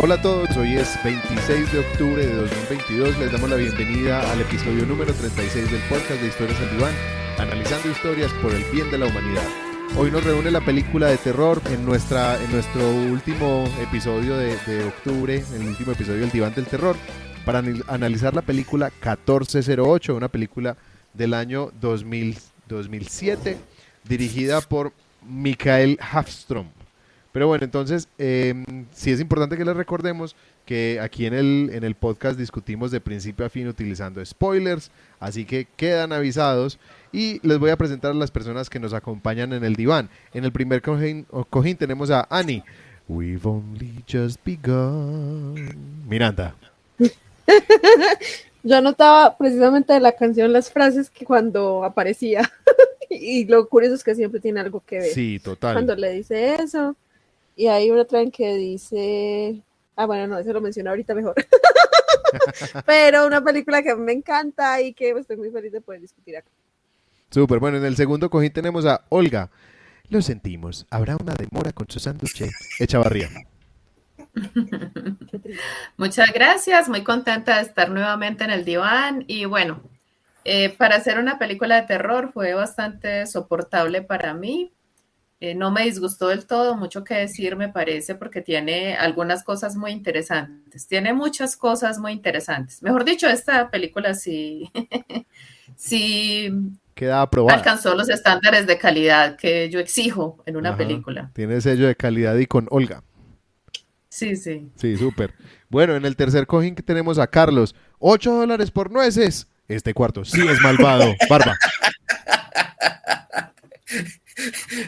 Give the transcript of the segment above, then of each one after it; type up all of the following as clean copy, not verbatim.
Hola a todos, hoy es 26 de octubre de 2022, les damos la bienvenida al episodio número 36 del podcast de Historias al Diván, analizando historias por el bien de la humanidad. Hoy nos reúne la película de terror en nuestro último episodio de octubre, el último episodio del Diván del Terror, para analizar la película 1408, una película del año 2007, dirigida por Mikael Håfström. Pero bueno, entonces, sí es importante que les recordemos que aquí en el podcast discutimos de principio a fin utilizando spoilers, así que quedan avisados y les voy a presentar a las personas que nos acompañan en el diván. En el primer cojín tenemos a Annie. We've only just begun. Miranda. Yo anotaba precisamente de la canción las frases que cuando aparecía y lo curioso es que siempre tiene algo que ver. Sí, total. Cuando le dice eso. Y hay otra en que dice... bueno, no, eso lo menciono ahorita mejor. Pero una película que me encanta y que estoy muy feliz de poder discutir acá. Súper, bueno, en el segundo cojín tenemos a Olga. Lo sentimos, habrá una demora con su sándwich. Echavarría. Muchas gracias, muy contenta de estar nuevamente en el diván. Y bueno, para hacer una película de terror fue bastante soportable para mí. No me disgustó del todo, mucho que decir me parece, porque tiene algunas cosas muy interesantes. Tiene muchas cosas muy interesantes. Mejor dicho, esta película sí, sí queda aprobada. Alcanzó los estándares de calidad que yo exijo en una película. Tiene sello de calidad y con Olga. Sí, sí. Sí, súper. Bueno, en el tercer cojín que tenemos a Carlos. $8 por nueces. Este cuarto sí es malvado. Barba.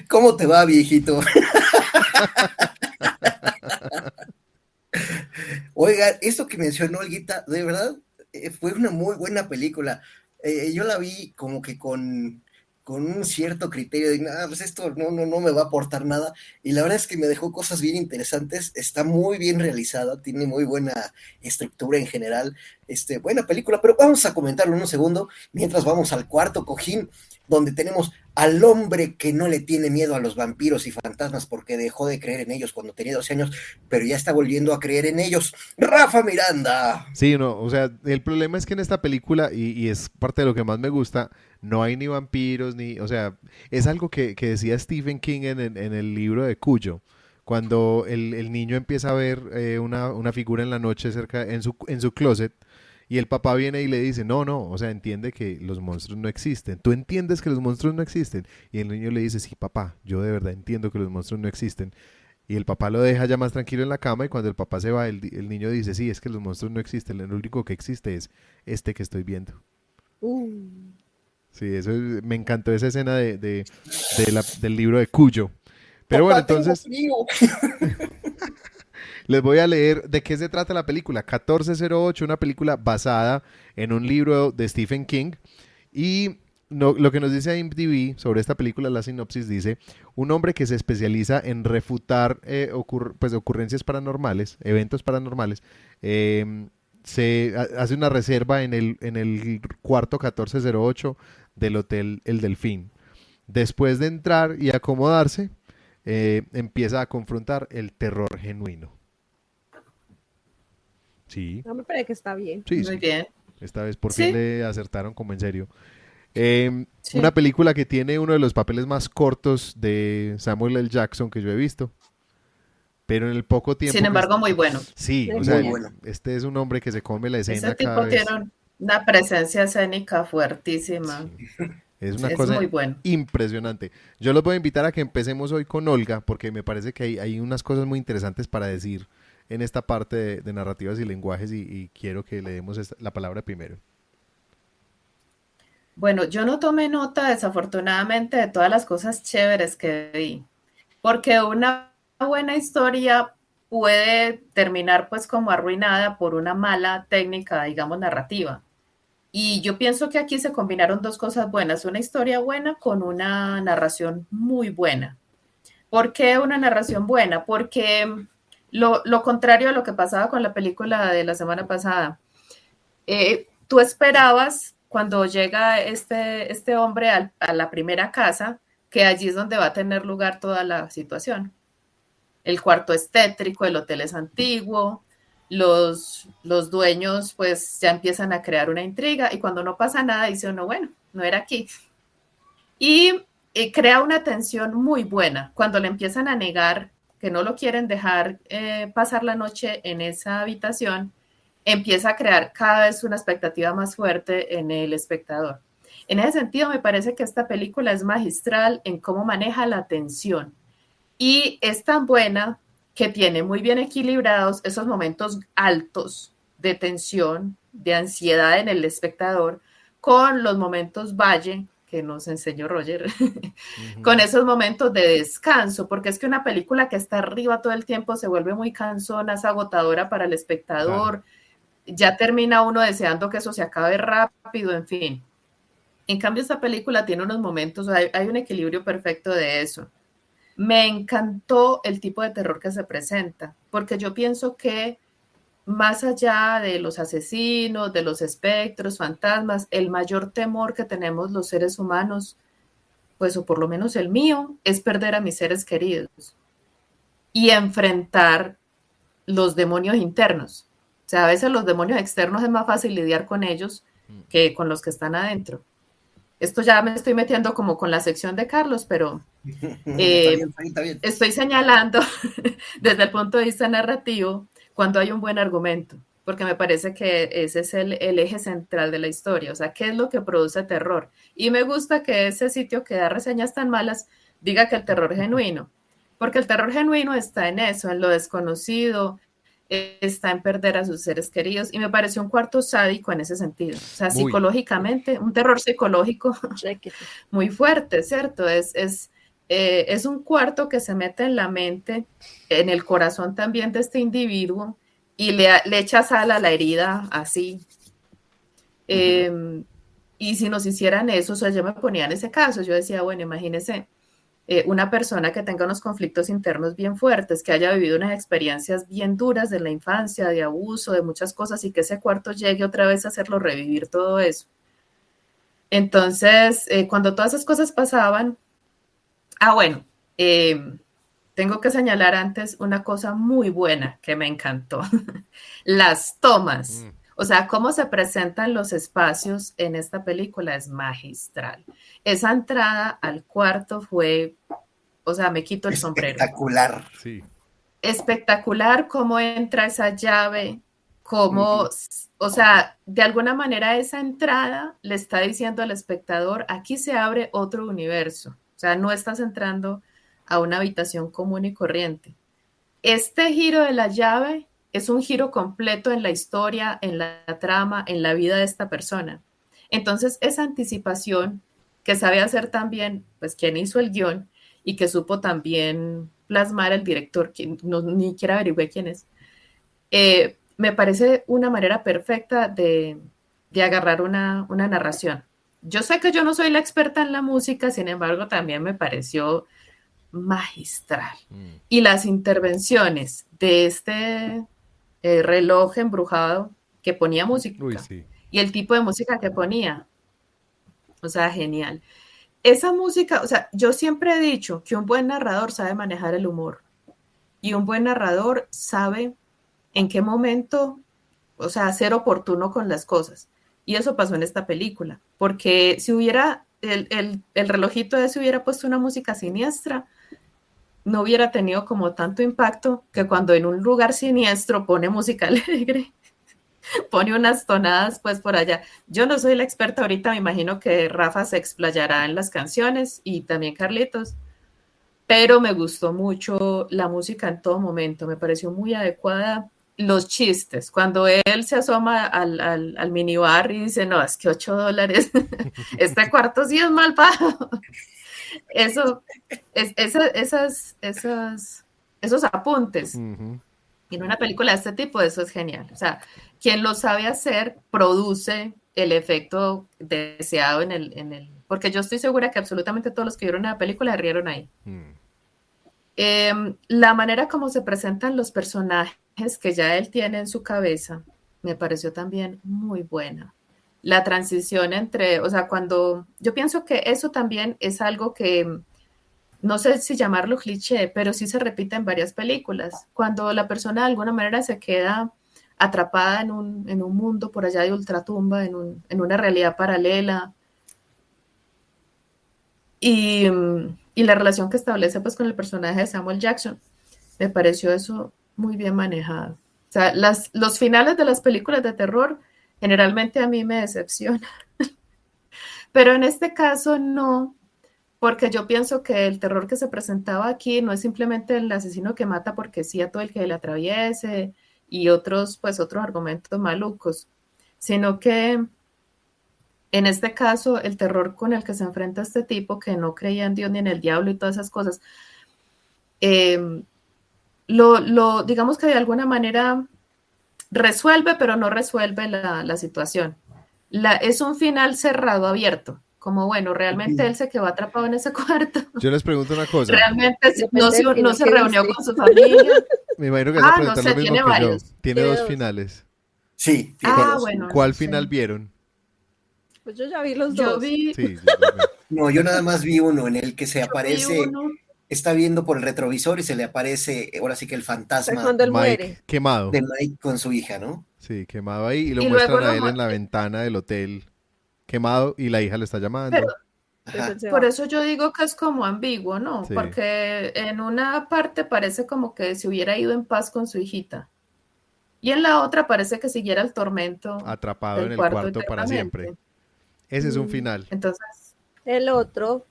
¿Cómo te va, viejito? Oiga, esto que mencionó Olguita, de verdad, fue una muy buena película. Yo la vi como que con un cierto criterio de, pues esto no me va a aportar nada, y la verdad es que me dejó cosas bien interesantes, está muy bien realizada, tiene muy buena estructura en general, buena película, pero vamos a comentarlo en un segundo, mientras vamos al cuarto cojín, donde tenemos al hombre que no le tiene miedo a los vampiros y fantasmas porque dejó de creer en ellos cuando tenía 12 años, pero ya está volviendo a creer en ellos. ¡Rafa Miranda! Sí, no, o sea, el problema es que en esta película, y es parte de lo que más me gusta, no hay ni vampiros, o sea, es algo que decía Stephen King en el libro de Cuyo, cuando el niño empieza a ver una figura en la noche en su closet, y el papá viene y le dice, no, o sea, entiende que los monstruos no existen. ¿Tú entiendes que los monstruos no existen? Y el niño le dice, sí, papá, yo de verdad entiendo que los monstruos no existen. Y el papá lo deja ya más tranquilo en la cama y cuando el papá se va, el niño dice, sí, es que los monstruos no existen, lo único que existe es este que estoy viendo. Sí, me encantó esa escena del libro de Cuyo. Pero papá, bueno, entonces... Les voy a leer de qué se trata la película. 1408, una película basada en un libro de Stephen King. Y lo que nos dice IMDb sobre esta película, la sinopsis dice, un hombre que se especializa en refutar ocurrencias paranormales, eventos paranormales, se hace una reserva en el cuarto 1408 del Hotel El Delfín. Después de entrar y acomodarse, empieza a confrontar el terror genuino. Sí. No, me parece que está bien. Sí, muy bien. Esta vez por fin le acertaron como en serio. Sí. Una película que tiene uno de los papeles más cortos de Samuel L. Jackson que yo he visto. Pero en el poco tiempo... Sin embargo, muy bueno. Sí, o sea, este es un hombre que se come la escena Ese tipo cada vez. tiene una presencia escénica fuertísima. Sí. Es una cosa muy bueno. Impresionante. Yo los voy a invitar a que empecemos hoy con Olga, porque me parece que hay unas cosas muy interesantes para decir en esta parte de narrativas y lenguajes y quiero que le demos la palabra primero. Bueno, yo no tomé nota, desafortunadamente, de todas las cosas chéveres que vi, porque una buena historia puede terminar pues como arruinada por una mala técnica, digamos, narrativa. Y yo pienso que aquí se combinaron dos cosas buenas, una historia buena con una narración muy buena. ¿Por qué una narración buena? Porque lo contrario a lo que pasaba con la película de la semana pasada, tú esperabas cuando llega este hombre a la primera casa, que allí es donde va a tener lugar toda la situación. El cuarto es tétrico, el hotel es antiguo, los dueños pues ya empiezan a crear una intriga y cuando no pasa nada dice uno, bueno, no era aquí. Y crea una tensión muy buena cuando le empiezan a negar que no lo quieren dejar pasar la noche en esa habitación, empieza a crear cada vez una expectativa más fuerte en el espectador. En ese sentido, me parece que esta película es magistral en cómo maneja la tensión y es tan buena que tiene muy bien equilibrados esos momentos altos de tensión, de ansiedad en el espectador, con los momentos valle que nos enseñó Roger, con esos momentos de descanso, porque es que una película que está arriba todo el tiempo se vuelve muy cansona, es agotadora para el espectador, ya termina uno deseando que eso se acabe rápido, en fin. En cambio, esta película tiene unos momentos, hay un equilibrio perfecto de eso. Me encantó el tipo de terror que se presenta, porque yo pienso que más allá de los asesinos, de los espectros, fantasmas, el mayor temor que tenemos los seres humanos, pues o por lo menos el mío, es perder a mis seres queridos y enfrentar los demonios internos. O sea, a veces los demonios externos es más fácil lidiar con ellos que con los que están adentro. Esto ya me estoy metiendo como con la sección de Carlos, pero Está bien. Estoy señalando desde el punto de vista narrativo cuando hay un buen argumento, porque me parece que ese es el eje central de la historia, o sea, ¿qué es lo que produce terror? Y me gusta que ese sitio que da reseñas tan malas diga que el terror es genuino, porque el terror genuino está en eso, en lo desconocido, está en perder a sus seres queridos, y me pareció un cuarto sádico en ese sentido, o sea, muy psicológicamente, un terror psicológico muy fuerte, ¿cierto? Es un cuarto que se mete en la mente, en el corazón también de este individuo, y le echa sal a la herida así. Y si nos hicieran eso, o sea, yo me ponía en ese caso, yo decía, bueno, imagínese una persona que tenga unos conflictos internos bien fuertes, que haya vivido unas experiencias bien duras de la infancia, de abuso, de muchas cosas, y que ese cuarto llegue otra vez a hacerlo revivir todo eso. Entonces, cuando todas esas cosas pasaban, bueno, tengo que señalar antes una cosa muy buena que me encantó, las tomas. O sea, cómo se presentan los espacios en esta película es magistral. Esa entrada al cuarto fue, o sea, me quito el sombrero. Espectacular. Sí. Espectacular cómo entra esa llave, cómo, o sea, de alguna manera esa entrada le está diciendo al espectador, aquí se abre otro universo. O sea, no estás entrando a una habitación común y corriente. Este giro de la llave es un giro completo en la historia, en la trama, en la vida de esta persona. Entonces, esa anticipación que sabe hacer también, pues, quien hizo el guión y que supo también plasmar el director, que no, ni siquiera averigüé quién es, me parece una manera perfecta de agarrar una narración. Yo sé que yo no soy la experta en la música, sin embargo, también me pareció magistral. Y las intervenciones de este reloj embrujado que ponía música y el tipo de música que ponía, o sea, genial. Esa música, o sea, yo siempre he dicho que un buen narrador sabe manejar el humor y un buen narrador sabe en qué momento, o sea, ser oportuno con las cosas. Y eso pasó en esta película, porque si hubiera, el relojito ese hubiera puesto una música siniestra, no hubiera tenido como tanto impacto que cuando en un lugar siniestro pone música alegre, pone unas tonadas pues por allá. Yo no soy la experta ahorita, me imagino que Rafa se explayará en las canciones y también Carlitos, pero me gustó mucho la música en todo momento, me pareció muy adecuada. Los chistes, cuando él se asoma al minibar y dice, no, es que $8, este cuarto sí es mal pago. Eso, esos apuntes en una película de este tipo, eso es genial. O sea, quien lo sabe hacer produce el efecto deseado en el porque yo estoy segura que absolutamente todos los que vieron la película se rieron ahí. La manera como se presentan los personajes que ya él tiene en su cabeza me pareció también muy buena. La transición entre, o sea, cuando yo pienso que eso también es algo que no sé si llamarlo cliché, pero sí se repite en varias películas. Cuando la persona de alguna manera se queda atrapada en un mundo por allá de ultratumba, en una realidad paralela. Y la relación que establece pues con el personaje de Samuel Jackson, me pareció eso muy bien manejado. O sea, los finales de las películas de terror generalmente a mí me decepcionan, pero en este caso no, porque yo pienso que el terror que se presentaba aquí no es simplemente el asesino que mata porque sí a todo el que le atraviese y otros argumentos malucos, sino que en este caso el terror con el que se enfrenta este tipo, que no creía en Dios ni en el diablo y todas esas cosas, digamos que de alguna manera resuelve, pero no resuelve la situación. Es un final cerrado, abierto, como bueno, realmente él se quedó atrapado en ese cuarto. Yo les pregunto una cosa. Realmente no se que reunió viste. con su familia. Me imagino que vas a No preguntar sé, lo mismo tiene que varios. yo. Tiene Tiene dos dos. finales. Sí, Bueno. ¿Cuál no final sé. vieron? Pues yo ya vi los Yo dos. vi, Sí, yo también. no, yo nada más vi uno en el que se yo vi aparece, uno. está viendo por el retrovisor y se le aparece, ahora sí que el O sea, fantasma cuando él Mike muere. quemado. de Mike con su hija, ¿no? Sí, quemado ahí y lo Y luego muestran a él en la ventana del hotel quemado y la hija le está pero llamando. Pues Ajá. él se por va. eso yo digo que es como ambiguo, ¿no? Sí. Porque en una parte parece como que se hubiera ido en paz con su hijita. Y en la otra parece que siguiera el tormento Atrapado en del el cuarto cuarto para siempre. eternamente. Ese es un Mm. final. Entonces, El otro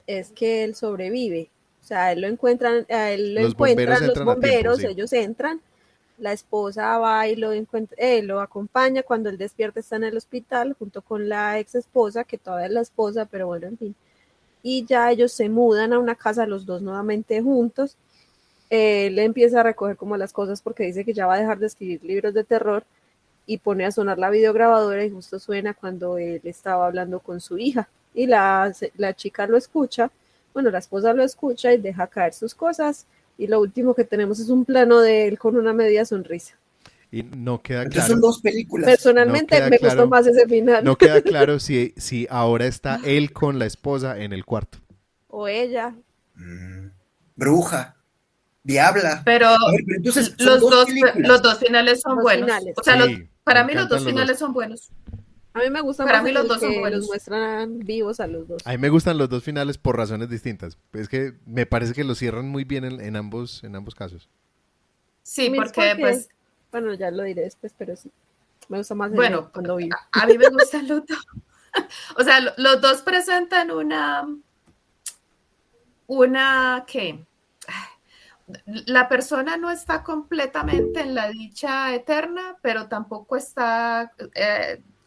es que él sobrevive. O sea, a él lo Los bomberos encuentran los entran a tiempo, bomberos, sí. ellos entran, la esposa va y lo acompaña, cuando él despierta está en el hospital junto con la ex esposa, que todavía es la esposa, pero bueno, en fin. Y ya ellos se mudan a una casa, los dos nuevamente juntos. Él empieza a recoger como las cosas porque dice que ya va a dejar de escribir libros de terror y pone a sonar la videograbadora y justo suena cuando él estaba hablando con su hija y la chica lo escucha, bueno, la esposa lo escucha y deja caer sus cosas y lo último que tenemos es un plano de él con una media sonrisa. Y no queda Entonces son claro, dos películas. no Personalmente queda me gustó claro, más ese final. no queda claro si ahora está él con la esposa en el cuarto. O ella. Bruja, Diabla. pero A ver, pero entonces son dos películas. los dos finales son Dos buenos. finales. O sea, Sí, me para mí los encantan dos los finales son buenos. A mí me gusta Para más mí los el dos son que los buenos. muestran vivos a los dos. A mí me gustan los dos finales por razones distintas. Es que me parece que los cierran muy bien en ambos casos. Sí, A mí es porque pues, bueno, ya lo diré después, pero sí. Me gusta más el de bueno, cuando vive. a mí me gustan los dos. O sea, los dos presentan ¿qué? La persona no está completamente en la dicha eterna, pero tampoco está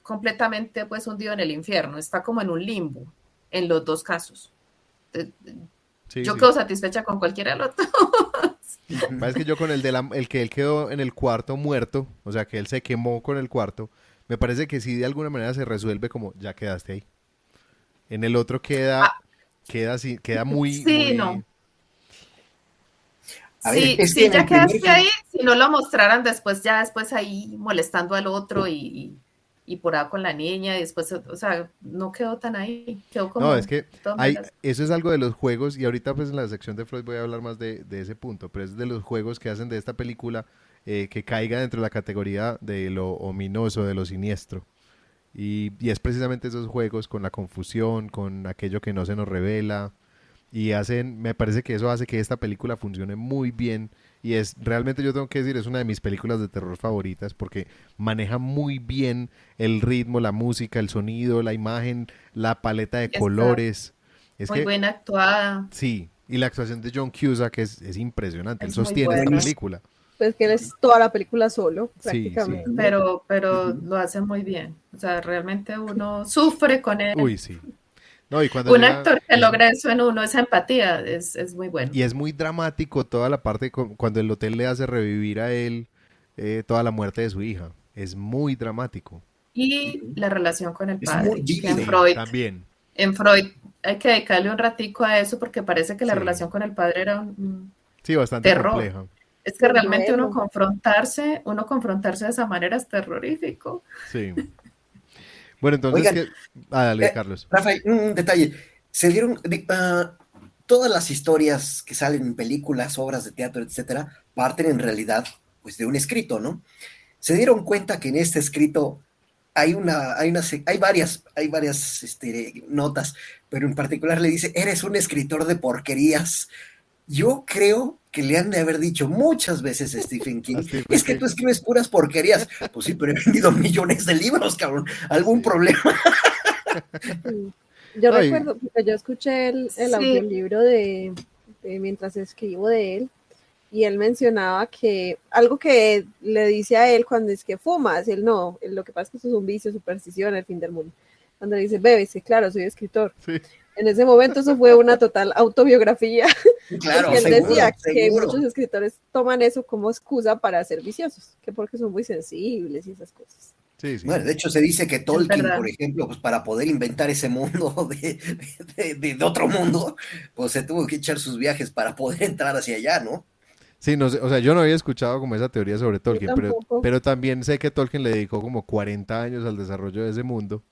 completamente pues hundido en el infierno, está como en un limbo en los dos casos. Sí, Yo sí. quedo satisfecha con cualquiera de los dos. Es que yo con el que él quedó en el cuarto muerto, o sea, que él se quemó con el cuarto, me parece que sí de alguna manera se resuelve como ya quedaste ahí. En el otro queda muy, Sí, muy... no. A ver, Sí, es que sí, en ya el primer quedaste ahí, si no lo mostraran después, ya después ahí molestando al otro y por ahí con la niña y después, o sea, no quedó tan ahí, quedó No, como es que eso es algo de los juegos y ahorita pues en la sección de Freud voy a hablar más de ese punto, pero es de los juegos que hacen de esta película que caiga dentro de la categoría de lo ominoso, de lo siniestro. Y es precisamente esos juegos con la confusión, con aquello que no se nos revela. Y me parece que eso hace que esta película funcione muy bien. Y realmente yo tengo que decir, es una de mis películas de terror favoritas porque maneja muy bien el ritmo, la música, el sonido, la imagen, la paleta de Está colores. Es muy que, bien actuada, sí, y la actuación de John Cusack es impresionante. Él es muy sostiene esta buena, película. Pues que él es toda la película solo, Sí, sí. prácticamente. pero lo hace muy bien. O sea, realmente uno sufre con él. Uy, sí. No, y cuando Un llega... actor que logra eso en uno, esa empatía, es muy bueno. Y es muy dramático toda la parte cuando el hotel le hace revivir a él toda la muerte de su hija. Es muy dramático. Y la relación con el Es muy padre, que en Sí, También. Freud hay que dedicarle un ratico a eso porque parece que la Sí. relación con el padre era un Sí, bastante terror. compleja. Es que El realmente duelo. uno confrontarse de esa manera es terrorífico. Sí. Bueno, entonces, Oigan, dale, Carlos. Rafael, un detalle. Se dieron todas las historias que salen en películas, obras de teatro, etcétera, parten en realidad pues de un escrito, ¿no? se dieron cuenta que en este escrito hay varias notas, pero en particular le dice, eres un escritor de porquerías. Yo creo que le han de haber dicho muchas veces a Stephen King, es que tú escribes puras porquerías. Pues sí, pero he vendido millones de libros, cabrón. ¿Algún problema? Yo recuerdo, porque yo escuché el audiolibro de mientras escribo de él, y él mencionaba que algo que le dice a él cuando es que fumas, él no, lo que pasa es que eso es un vicio, superstición, el fin del mundo. Cuando le dice, bebe, sí, claro, soy escritor. Sí. En ese momento eso fue una total autobiografía. Claro, porque él seguro, decía que seguro. muchos escritores toman eso como excusa para ser viciosos, que porque son muy sensibles y esas cosas. Sí, sí. Bueno, de hecho se dice que Tolkien, por ejemplo, pues para poder inventar ese mundo de otro mundo, pues se tuvo que echar sus viajes para poder entrar hacia allá, ¿no? Sí, no sé, o sea, yo no había escuchado como esa teoría sobre Tolkien, pero también sé que Tolkien le dedicó como 40 años al desarrollo de ese mundo.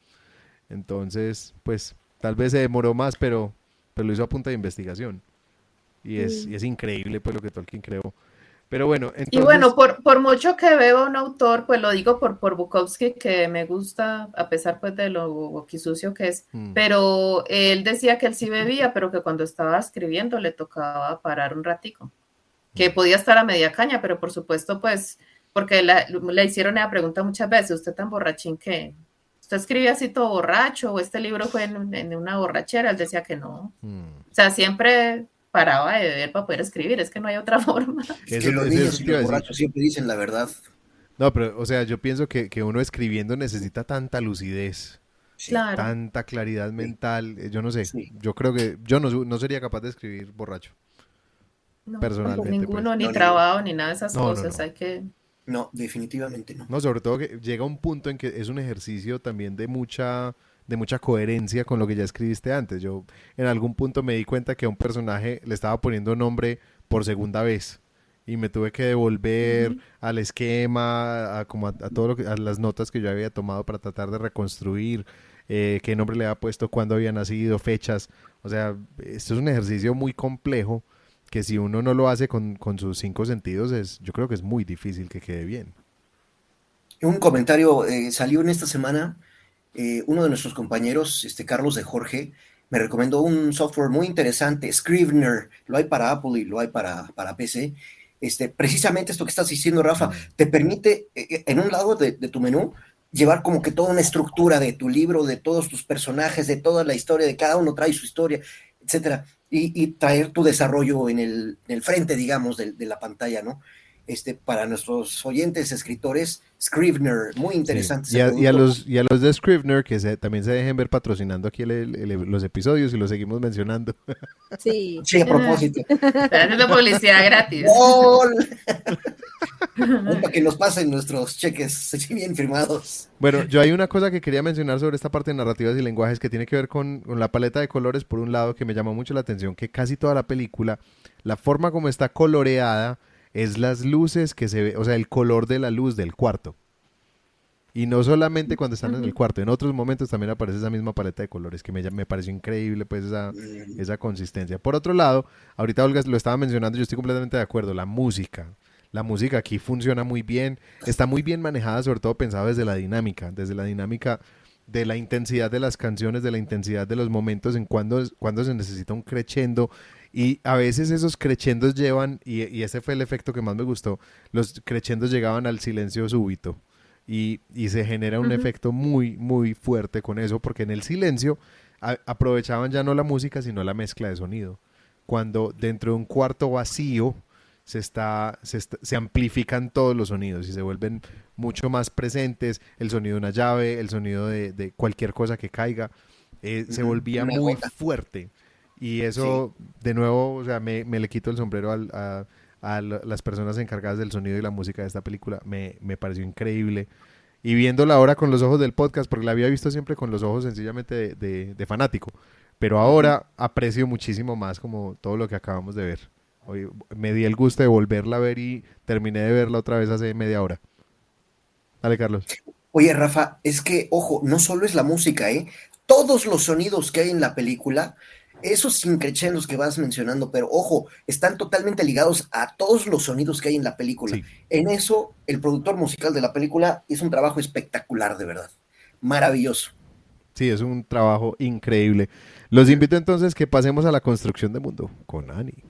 Entonces, pues, tal vez se demoró más, pero lo hizo a punta de investigación. Y es increíble, pues, lo que Tolkien creó. Pero bueno, entonces... Y bueno, por mucho que veo a un autor, pues lo digo por Bukowski, que me gusta, a pesar pues de lo boquisucio que es, pero él decía que él sí bebía, pero que cuando estaba escribiendo le tocaba parar un ratico, que podía estar a media caña, pero por supuesto, pues, porque le hicieron esa pregunta muchas veces, ¿usted tan borrachín que usted escribe así todo borracho o este libro fue en una borrachera? Él decía que no. O sea, siempre paraba de beber para poder escribir, es que no hay otra forma. Es que los niños y los borrachos siempre dicen la verdad. No, pero, o sea, yo pienso que uno escribiendo necesita tanta lucidez, claro, tanta claridad mental, yo no sé, yo creo que yo no sería capaz de escribir borracho. No, personalmente. Ninguno, pues. ni trabajo, ni nada de esas cosas, hay que... No, definitivamente no. No, sobre todo que llega un punto en que es un ejercicio también de mucha coherencia con lo que ya escribiste antes. Yo en algún punto me di cuenta que a un personaje le estaba poniendo nombre por segunda vez y me tuve que devolver al esquema, a todo a las notas que yo había tomado para tratar de reconstruir qué nombre le había puesto, cuándo había nacido, fechas. O sea, esto es un ejercicio muy complejo que si uno no lo hace con sus 5 sentidos, yo creo que es muy difícil que quede bien. Un comentario salió en esta semana, uno de nuestros compañeros, Carlos de Jorge, me recomendó un software muy interesante, Scrivener, lo hay para Apple y lo hay para PC. Precisamente esto que estás diciendo, Rafa, te permite en un lado de tu menú llevar como que toda una estructura de tu libro, de todos tus personajes, de toda la historia, de cada uno trae su historia, etcétera, y traer tu desarrollo en el frente, digamos, de la pantalla, ¿no? Para nuestros oyentes, escritores, Scrivener, muy interesante. Sí. Y a los de Scrivener, que también se dejen ver patrocinando aquí los episodios y los seguimos mencionando. Sí, sí, a propósito. Haciendo publicidad gratis. Para que nos pasen nuestros cheques bien firmados. Bueno, yo hay una cosa que quería mencionar sobre esta parte de narrativas y lenguajes que tiene que ver con la paleta de colores, por un lado, que me llamó mucho la atención, que casi toda la película, la forma como está coloreada, es las luces que se ve, o sea, el color de la luz del cuarto. Y no solamente cuando están en el cuarto, en otros momentos también aparece esa misma paleta de colores, que me pareció increíble, pues, esa consistencia. Por otro lado, ahorita Olga lo estaba mencionando, yo estoy completamente de acuerdo, la música aquí funciona muy bien, está muy bien manejada, sobre todo pensado desde la dinámica de la intensidad de las canciones, de la intensidad de los momentos, en cuando se necesita un crescendo. Y a veces esos crescendos llevan, y ese fue el efecto que más me gustó, los crescendos llegaban al silencio súbito. Y se genera un efecto muy, muy fuerte con eso, porque en el silencio aprovechaban ya no la música, sino la mezcla de sonido. Cuando dentro de un cuarto vacío se amplifican todos los sonidos y se vuelven mucho más presentes, el sonido de una llave, el sonido de cualquier cosa que caiga, se volvía muy fuerte. Y eso, de nuevo, o sea, me le quito el sombrero a las personas encargadas del sonido y la música de esta película. Me pareció increíble. Y viéndola ahora con los ojos del podcast, porque la había visto siempre con los ojos sencillamente de fanático. Pero ahora aprecio muchísimo más como todo lo que acabamos de ver. Hoy me di el gusto de volverla a ver y terminé de verla otra vez hace media hora. Dale, Carlos. Oye, Rafa, es que, ojo, no solo es la música, todos los sonidos que hay en la película esos incrementos que vas mencionando, pero ojo, están totalmente ligados a todos los sonidos que hay en la película. Sí, En eso, el productor musical de la película hizo un trabajo espectacular, de verdad. Maravilloso. sí, es un trabajo increíble. Los invito entonces que pasemos a la construcción de mundo con Annie.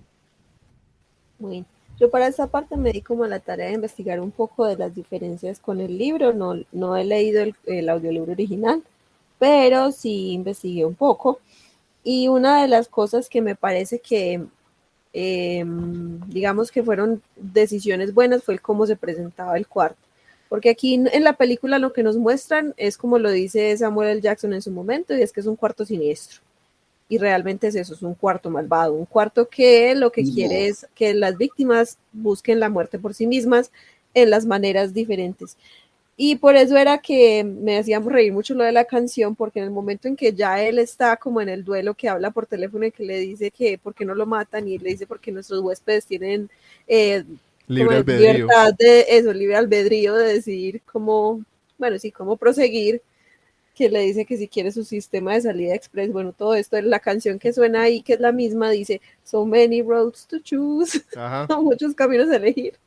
Bueno, yo para esta parte me di como a la tarea de investigar un poco de las diferencias con el libro. No he leído el audiolibro original, pero sí investigué un poco. Y una de las cosas que me parece que, digamos que fueron decisiones buenas, fue el cómo se presentaba el cuarto. Porque aquí en la película lo que nos muestran es como lo dice Samuel L. Jackson en su momento, y es que es un cuarto siniestro. Y realmente es eso, es un cuarto malvado, un cuarto que lo que quiere es que las víctimas busquen la muerte por sí mismas en las maneras diferentes. Y por eso era que me hacíamos reír mucho lo de la canción, porque en el momento en que ya él está como en el duelo, que habla por teléfono y que le dice que por qué no lo matan, y él le dice porque nuestros huéspedes tienen como Libre albedrío. libertad de eso, libre albedrío de decidir cómo, bueno, sí, cómo proseguir, que le dice que si quiere su sistema de salida express, bueno, todo esto, la canción que suena ahí, que es la misma, dice, so many roads to choose, Ajá. muchos caminos a elegir.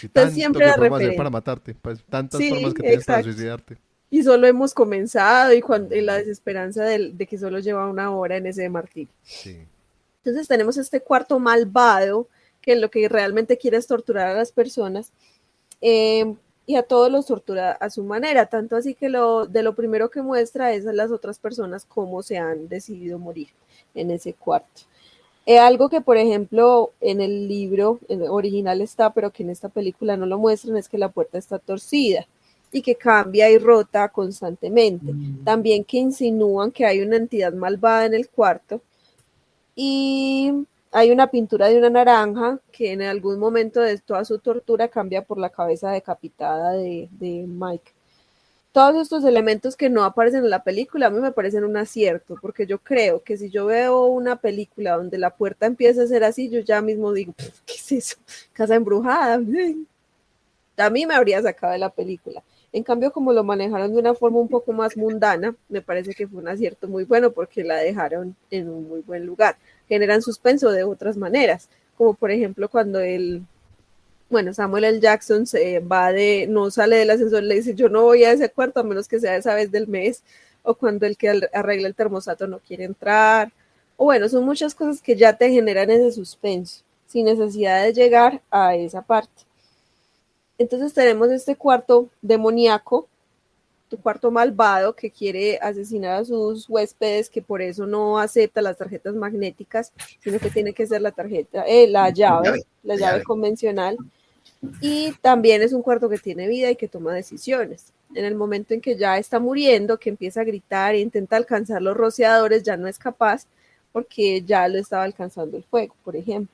Y Entonces tanto siempre que era podemos hacer para referente. matarte. Pues tantas formas Sí, que tienes para exacto. suicidarte. Y solo hemos comenzado y cuando y la desesperanza de que solo lleva una hora en ese martirio. Sí. Entonces tenemos este cuarto malvado que lo que realmente quiere es torturar a las personas, eh, y a todos los tortura a su manera, tanto así que de lo primero que muestra es a las otras personas cómo se han decidido morir en ese cuarto. Algo que, por ejemplo, en el libro en el original está, pero que en esta película no lo muestran, es que la puerta está torcida y que cambia y rota constantemente. También que insinúan que hay una entidad malvada en el cuarto, y hay una pintura de una naranja que en algún momento de toda su tortura cambia por la cabeza decapitada de Mike. Todos estos elementos que no aparecen en la película a mí me parecen un acierto, porque yo creo que si yo veo una película donde la puerta empieza a ser así, yo ya mismo digo, ¿qué es eso? Casa embrujada. A mí me habría sacado de la película. En cambio, como lo manejaron de una forma un poco más mundana, me parece que fue un acierto muy bueno porque la dejaron en un muy buen lugar. Generan suspenso de otras maneras, como por ejemplo cuando Samuel L. Jackson no sale del ascensor, le dice, yo no voy a ese cuarto a menos que sea esa vez del mes, o cuando el que arregla el termostato no quiere entrar, o bueno, son muchas cosas que ya te generan ese suspenso, sin necesidad de llegar a esa parte. Entonces tenemos este cuarto demoníaco, tu cuarto malvado que quiere asesinar a sus huéspedes, que por eso no acepta las tarjetas magnéticas, sino que tiene que ser la llave convencional. Y también es un cuarto que tiene vida y que toma decisiones. En el momento en que ya está muriendo, que empieza a gritar e intenta alcanzar los rociadores, ya no es capaz porque ya lo estaba alcanzando el fuego, por ejemplo.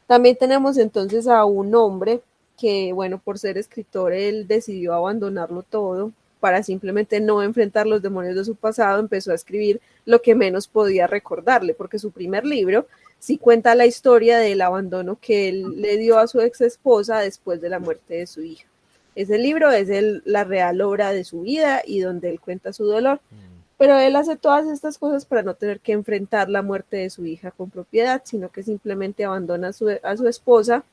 También tenemos entonces a un hombre que, bueno, por ser escritor, él decidió abandonarlo todo para simplemente no enfrentar los demonios de su pasado. Empezó a escribir lo que menos podía recordarle, porque su primer libro sí cuenta la historia del abandono que él le dio a su ex esposa después de la muerte de su hija. Ese libro es la real obra de su vida y donde él cuenta su dolor. Pero él hace todas estas cosas para no tener que enfrentar la muerte de su hija con propiedad, sino que simplemente abandona a su esposa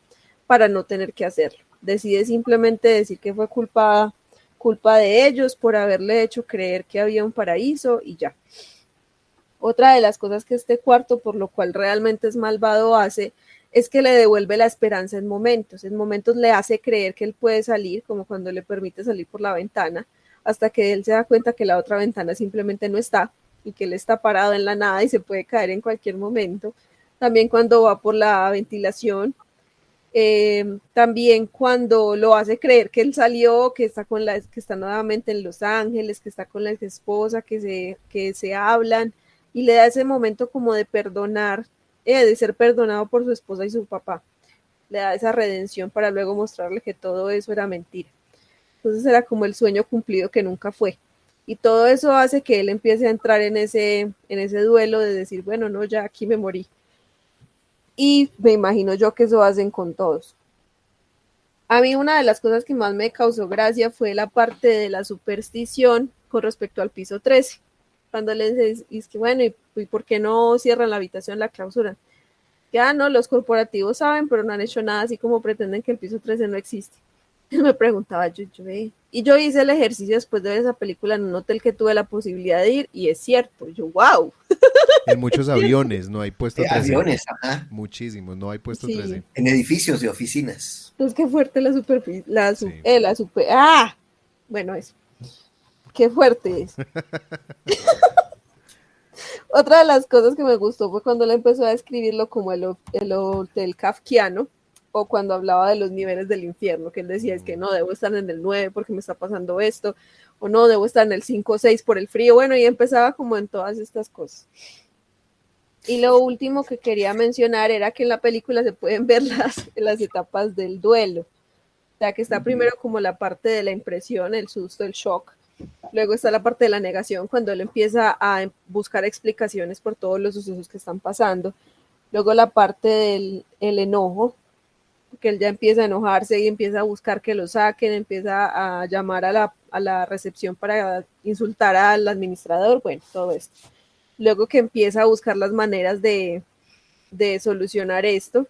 para no tener que hacerlo. Decide simplemente decir que fue culpa de ellos por haberle hecho creer que había un paraíso y ya. Otra de las cosas que este cuarto, por lo cual realmente es malvado, hace es que le devuelve la esperanza en momentos. En momentos le hace creer que él puede salir, como cuando le permite salir por la ventana, hasta que él se da cuenta que la otra ventana simplemente no está y que él está parado en la nada y se puede caer en cualquier momento. También cuando va por la ventilación, también cuando lo hace creer que él salió, que está nuevamente en Los Ángeles, que está con la ex esposa, que se hablan, y le da ese momento como de perdonar, de ser perdonado por su esposa y su papá. Le da esa redención para luego mostrarle que todo eso era mentira. Entonces era como el sueño cumplido que nunca fue. Y todo eso hace que él empiece a entrar en ese duelo de decir, bueno, no, ya aquí me morí. Y me imagino yo que eso hacen con todos. A mí una de las cosas que más me causó gracia fue la parte de la superstición con respecto al piso 13. cuando les dice que bueno, ¿y por qué no cierran la habitación, la clausuran? Ya no, los corporativos saben, pero no han hecho nada, así como pretenden que el piso 13 no existe. Me preguntaba y yo hice el ejercicio después de ver esa película en un hotel que tuve la posibilidad de ir, y es cierto, yo, wow. En muchos aviones no hay puesto 13. Aviones, ajá. Muchísimos, no hay puesto Sí. 13. En edificios de oficinas. Pues qué fuerte Sí. bueno, eso. Qué fuerte es. Otra de las cosas que me gustó fue cuando él empezó a describirlo como el hotel kafkiano, o cuando hablaba de los niveles del infierno, que él decía es que no, debo estar en el 9 porque me está pasando esto, o no, debo estar en el 5 o 6 por el frío, bueno, y empezaba como en todas estas cosas. Y lo último que quería mencionar era que en la película se pueden ver las etapas del duelo. O sea, que está primero como la parte de la impresión, el susto, el shock. Luego está la parte de la negación, cuando él empieza a buscar explicaciones por todos los sucesos que están pasando. Luego la parte del enojo, que él ya empieza a enojarse y empieza a buscar que lo saquen, empieza a llamar a la recepción para insultar al administrador, bueno, todo esto. Luego que empieza a buscar las maneras de solucionar esto,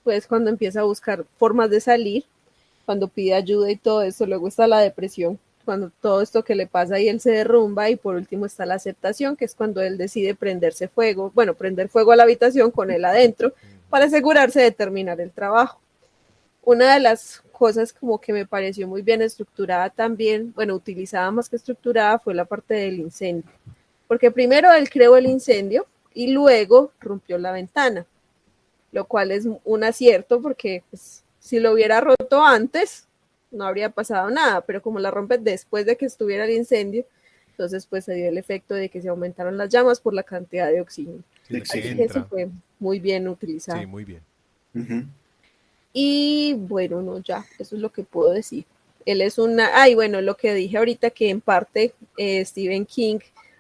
pues cuando empieza a buscar formas de salir, cuando pide ayuda y todo esto. Luego está la depresión, cuando todo esto que le pasa y él se derrumba, y por último está la aceptación, que es cuando él decide prender fuego a la habitación con él adentro para asegurarse de terminar el trabajo. Una de las cosas como que me pareció muy bien estructurada también, bueno, utilizada más que estructurada, fue la parte del incendio, porque primero él creó el incendio y luego rompió la ventana, lo cual es un acierto porque pues, si lo hubiera roto antes no habría pasado nada, pero como la rompe después de que estuviera el incendio, entonces pues se dio el efecto de que se aumentaron las llamas por la cantidad de oxígeno. Sí, Así que eso fue muy bien utilizado. Sí, muy bien. Y bueno, no, ya, eso es lo que puedo decir. Él es bueno, lo que dije ahorita, que en parte Stephen King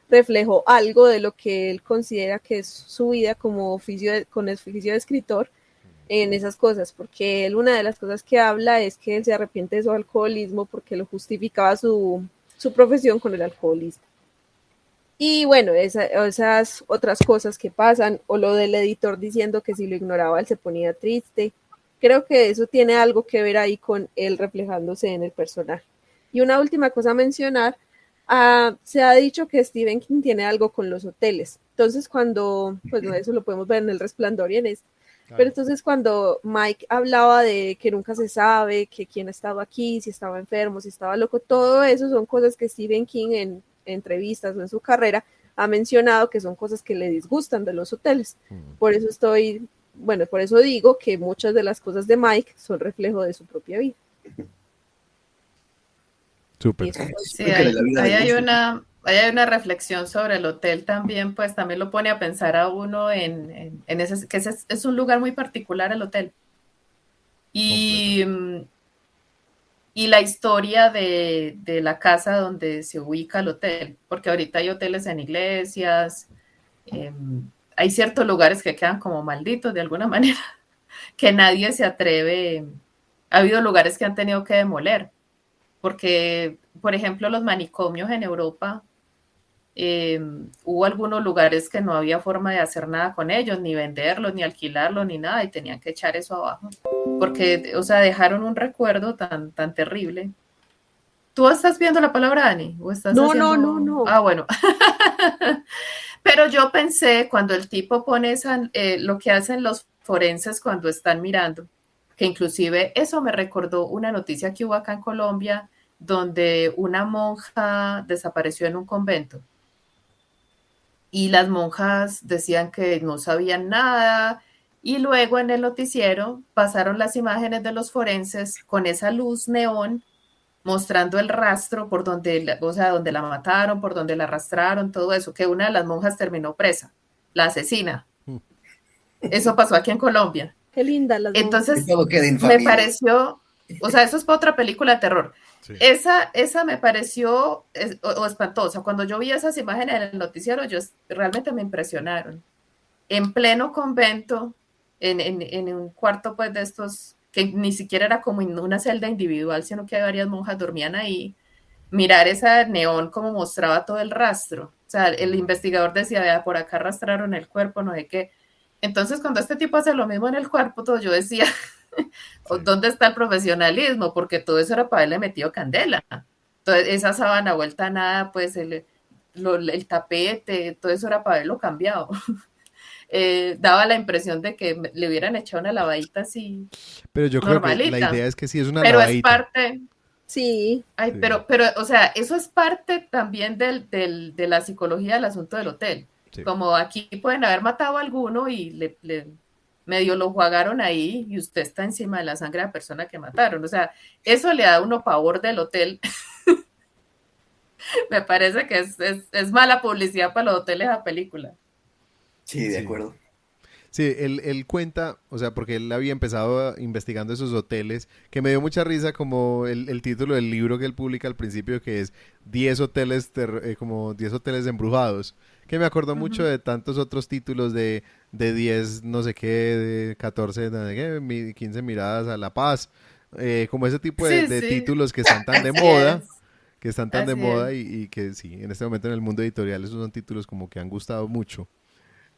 reflejó algo de lo que él considera que es su vida como oficio con el oficio de escritor en esas cosas, porque él, una de las cosas que habla es que él se arrepiente de su alcoholismo porque lo justificaba su profesión con el alcoholismo. Y bueno, esas otras cosas que pasan, o lo del editor diciendo que si lo ignoraba él se ponía triste. Creo que eso tiene algo que ver ahí con él reflejándose en el personaje. Y una última cosa a mencionar, se ha dicho que Stephen King tiene algo con los hoteles. Entonces cuando, pues no, eso lo podemos ver en El Resplandor y en esto. Claro. Pero entonces cuando Mike hablaba de que nunca se sabe, que quién estaba aquí, si estaba enfermo, si estaba loco, todo eso son cosas que Stephen King en entrevistas o en su carrera ha mencionado que son cosas que le disgustan de los hoteles. Por eso digo que muchas de las cosas de Mike son reflejo de su propia vida. Súper. Sí, hay una reflexión sobre el hotel también, pues también lo pone a pensar a uno en ese, que es un lugar muy particular el hotel. Y la historia de la casa donde se ubica el hotel, porque ahorita hay hoteles en iglesias, hay ciertos lugares que quedan como malditos de alguna manera, que nadie se atreve. Ha habido lugares que han tenido que demoler, porque, por ejemplo, los manicomios en Europa, hubo algunos lugares que no había forma de hacer nada con ellos, ni venderlos, ni alquilarlos, ni nada, y tenían que echar eso abajo, porque, o sea, dejaron un recuerdo tan terrible. ¿Tú estás viendo la palabra, Dani? ¿O estás haciendo... No. Ah, bueno. Pero yo pensé, cuando el tipo pone lo que hacen los forenses cuando están mirando, que inclusive eso me recordó una noticia que hubo acá en Colombia, donde una monja desapareció en un convento. Y las monjas decían que no sabían nada, y luego en el noticiero pasaron las imágenes de los forenses con esa luz neón mostrando el rastro por donde, donde la mataron, por donde la arrastraron, todo eso, que una de las monjas terminó presa, la asesina. Eso pasó aquí en Colombia. Qué linda las Entonces, me pareció, o sea, eso es para otra película de terror. Sí. Esa me pareció espantosa. Cuando yo vi esas imágenes en el noticiero, realmente me impresionaron. En pleno convento, en un cuarto pues de estos, que ni siquiera era como una celda individual, sino que varias monjas dormían ahí. mirar esa neón como mostraba todo el rastro. O sea, el investigador decía, vea, por acá arrastraron el cuerpo, no sé qué. Entonces, cuando este tipo hace lo mismo en el cuerpo, todo yo decía, ¿dónde está el profesionalismo? Porque todo eso era para haberle metido candela. Entonces, esa sábana vuelta a nada, pues el tapete, todo eso era para haberlo cambiado. Daba la impresión de que le hubieran echado una lavadita así Pero yo creo que la normalita. idea es que sí es una Pero es lavadita. parte, Sí, ay, Sí. pero, o sea, eso es parte también de la psicología del asunto del hotel. Sí. Como aquí pueden haber matado a alguno y medio lo jugaron ahí y usted está encima de la sangre de la persona que mataron. O sea, eso le da a uno pavor del hotel. Me parece que es mala publicidad para los hoteles a película. Sí, de Sí. acuerdo. Sí, él cuenta, o sea, porque él había empezado investigando esos hoteles, que me dio mucha risa como el título del libro que él publica al principio, que es 10 hoteles, como 10 hoteles embrujados, que me acordó mucho de tantos otros títulos de 10 no sé qué, de 14 no sé qué, 15 miradas a la paz, como ese tipo Sí, de sí. títulos que están tan de Así moda, es. que están tan de Así moda es. y que sí, en este momento en el mundo editorial esos son títulos como que han gustado mucho.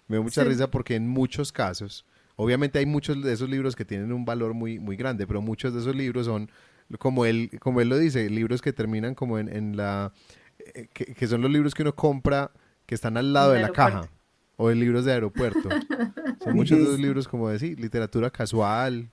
Me dio mucha Sí. risa porque en muchos casos, obviamente hay muchos de esos libros que tienen un valor muy grande, pero muchos de esos libros son, como él lo dice, libros que terminan como en la, que son los libros que uno compra que están al lado En el de la aeropuerto. caja, o en libros de aeropuerto. Son muchos de esos libros como de, sí, literatura casual,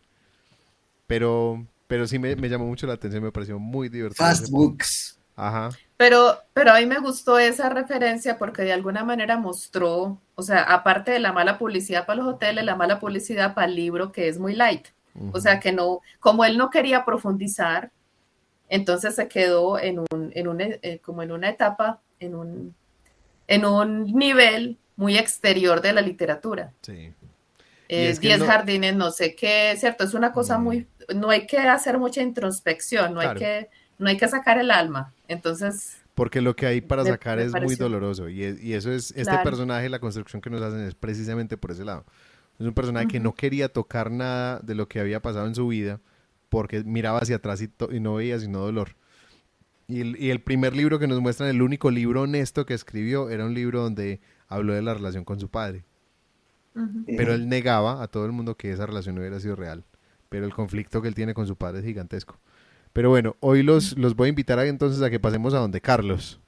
pero sí me llamó mucho la atención, me pareció muy divertido ese Fast punto. books. Ajá, Pero a mí me gustó esa referencia porque de alguna manera mostró, o sea, aparte de la mala publicidad para los hoteles, la mala publicidad para el libro que es muy light. O sea, que no, como él no quería profundizar, entonces se quedó como en una etapa, en un nivel muy exterior de la literatura. sí. Y es que él 10 no, jardines, no sé qué, ¿cierto? Es una cosa muy, no hay que hacer mucha introspección, claro. no hay que sacar el alma. Entonces, Porque lo que hay para sacar me es muy pareció, doloroso. Y eso es, este claro. personaje, la construcción que nos hacen es precisamente por ese lado. Es un personaje que Ujú. no quería tocar nada de lo que había pasado en su vida porque miraba hacia atrás y no veía sino dolor. Y el primer libro que nos muestran, el único libro honesto que escribió, era un libro donde habló de la relación con su padre. Pero él negaba a todo el mundo que esa relación no hubiera sido real. Pero el conflicto que él tiene con su padre es gigantesco. Pero bueno, hoy los voy a invitar entonces a que pasemos a donde Carlos,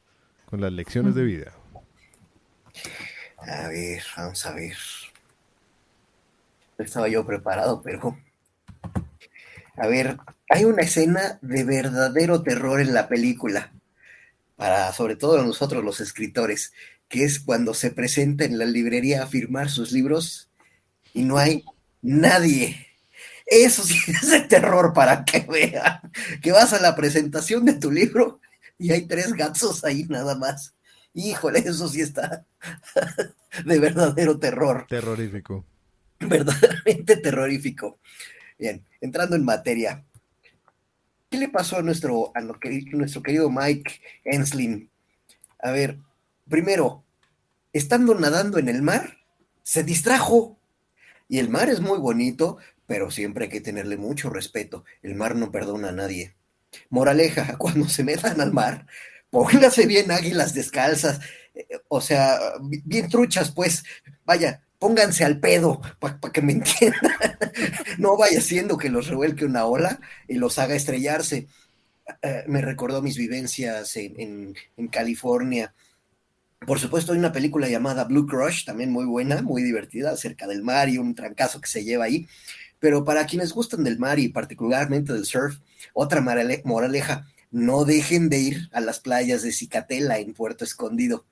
con las lecciones de vida. A ver, vamos a ver. No estaba yo preparado, pero... A ver, hay una escena de verdadero terror en la película, para sobre todo nosotros los escritores, que es cuando se presenta en la librería a firmar sus libros y no hay nadie. Eso sí es de terror para que vean. Que vas a la presentación de tu libro y hay 3 gatos ahí nada más. Híjole, eso sí está de verdadero terror. Terrorífico. Verdaderamente terrorífico. Bien, entrando en materia. ¿Qué le pasó a nuestro querido Mike Enslin? A ver, primero, estando nadando en el mar, se distrajo. Y el mar es muy bonito, pero siempre hay que tenerle mucho respeto. El mar no perdona a nadie. Moraleja, cuando se metan al mar, pónganse bien águilas descalzas, o sea, bien truchas, pues, vaya, pónganse al pedo, para que me entiendan. No vaya siendo que los revuelque una ola y los haga estrellarse. Me recordó mis vivencias en California. Por supuesto, hay una película llamada Blue Crush, también muy buena, muy divertida, acerca del mar y un trancazo que se lleva ahí. Pero para quienes gustan del mar y particularmente del surf, otra moraleja, no dejen de ir a las playas de Cicatela en Puerto Escondido.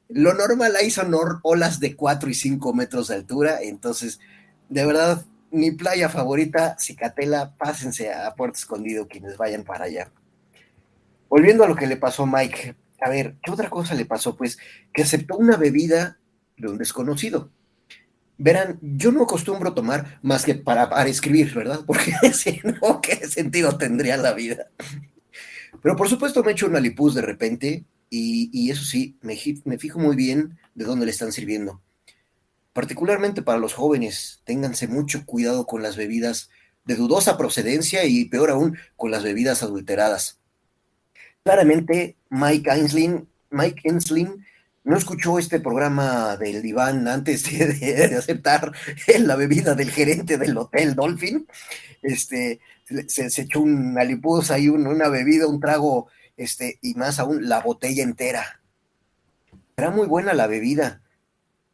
Lo normal ahí son olas de 4 y 5 metros de altura, entonces, de verdad, mi playa favorita, Cicatela, pásense a Puerto Escondido quienes vayan para allá. Volviendo a lo que le pasó a Mike, a ver, ¿qué otra cosa le pasó? Pues que aceptó una bebida de un desconocido. Verán, yo no acostumbro tomar más que para escribir, ¿verdad? Porque si no, ¿qué sentido tendría la vida? Pero por supuesto me echo una lipuz de repente y eso sí, me fijo muy bien de dónde le están sirviendo. Particularmente para los jóvenes, ténganse mucho cuidado con las bebidas de dudosa procedencia y peor aún con las bebidas adulteradas. Claramente, Mike Enslin no escuchó este programa del diván antes de aceptar la bebida del gerente del Hotel Dolphin. Se echó una lipusa y una bebida, un trago, y más aún la botella entera. Era muy buena la bebida,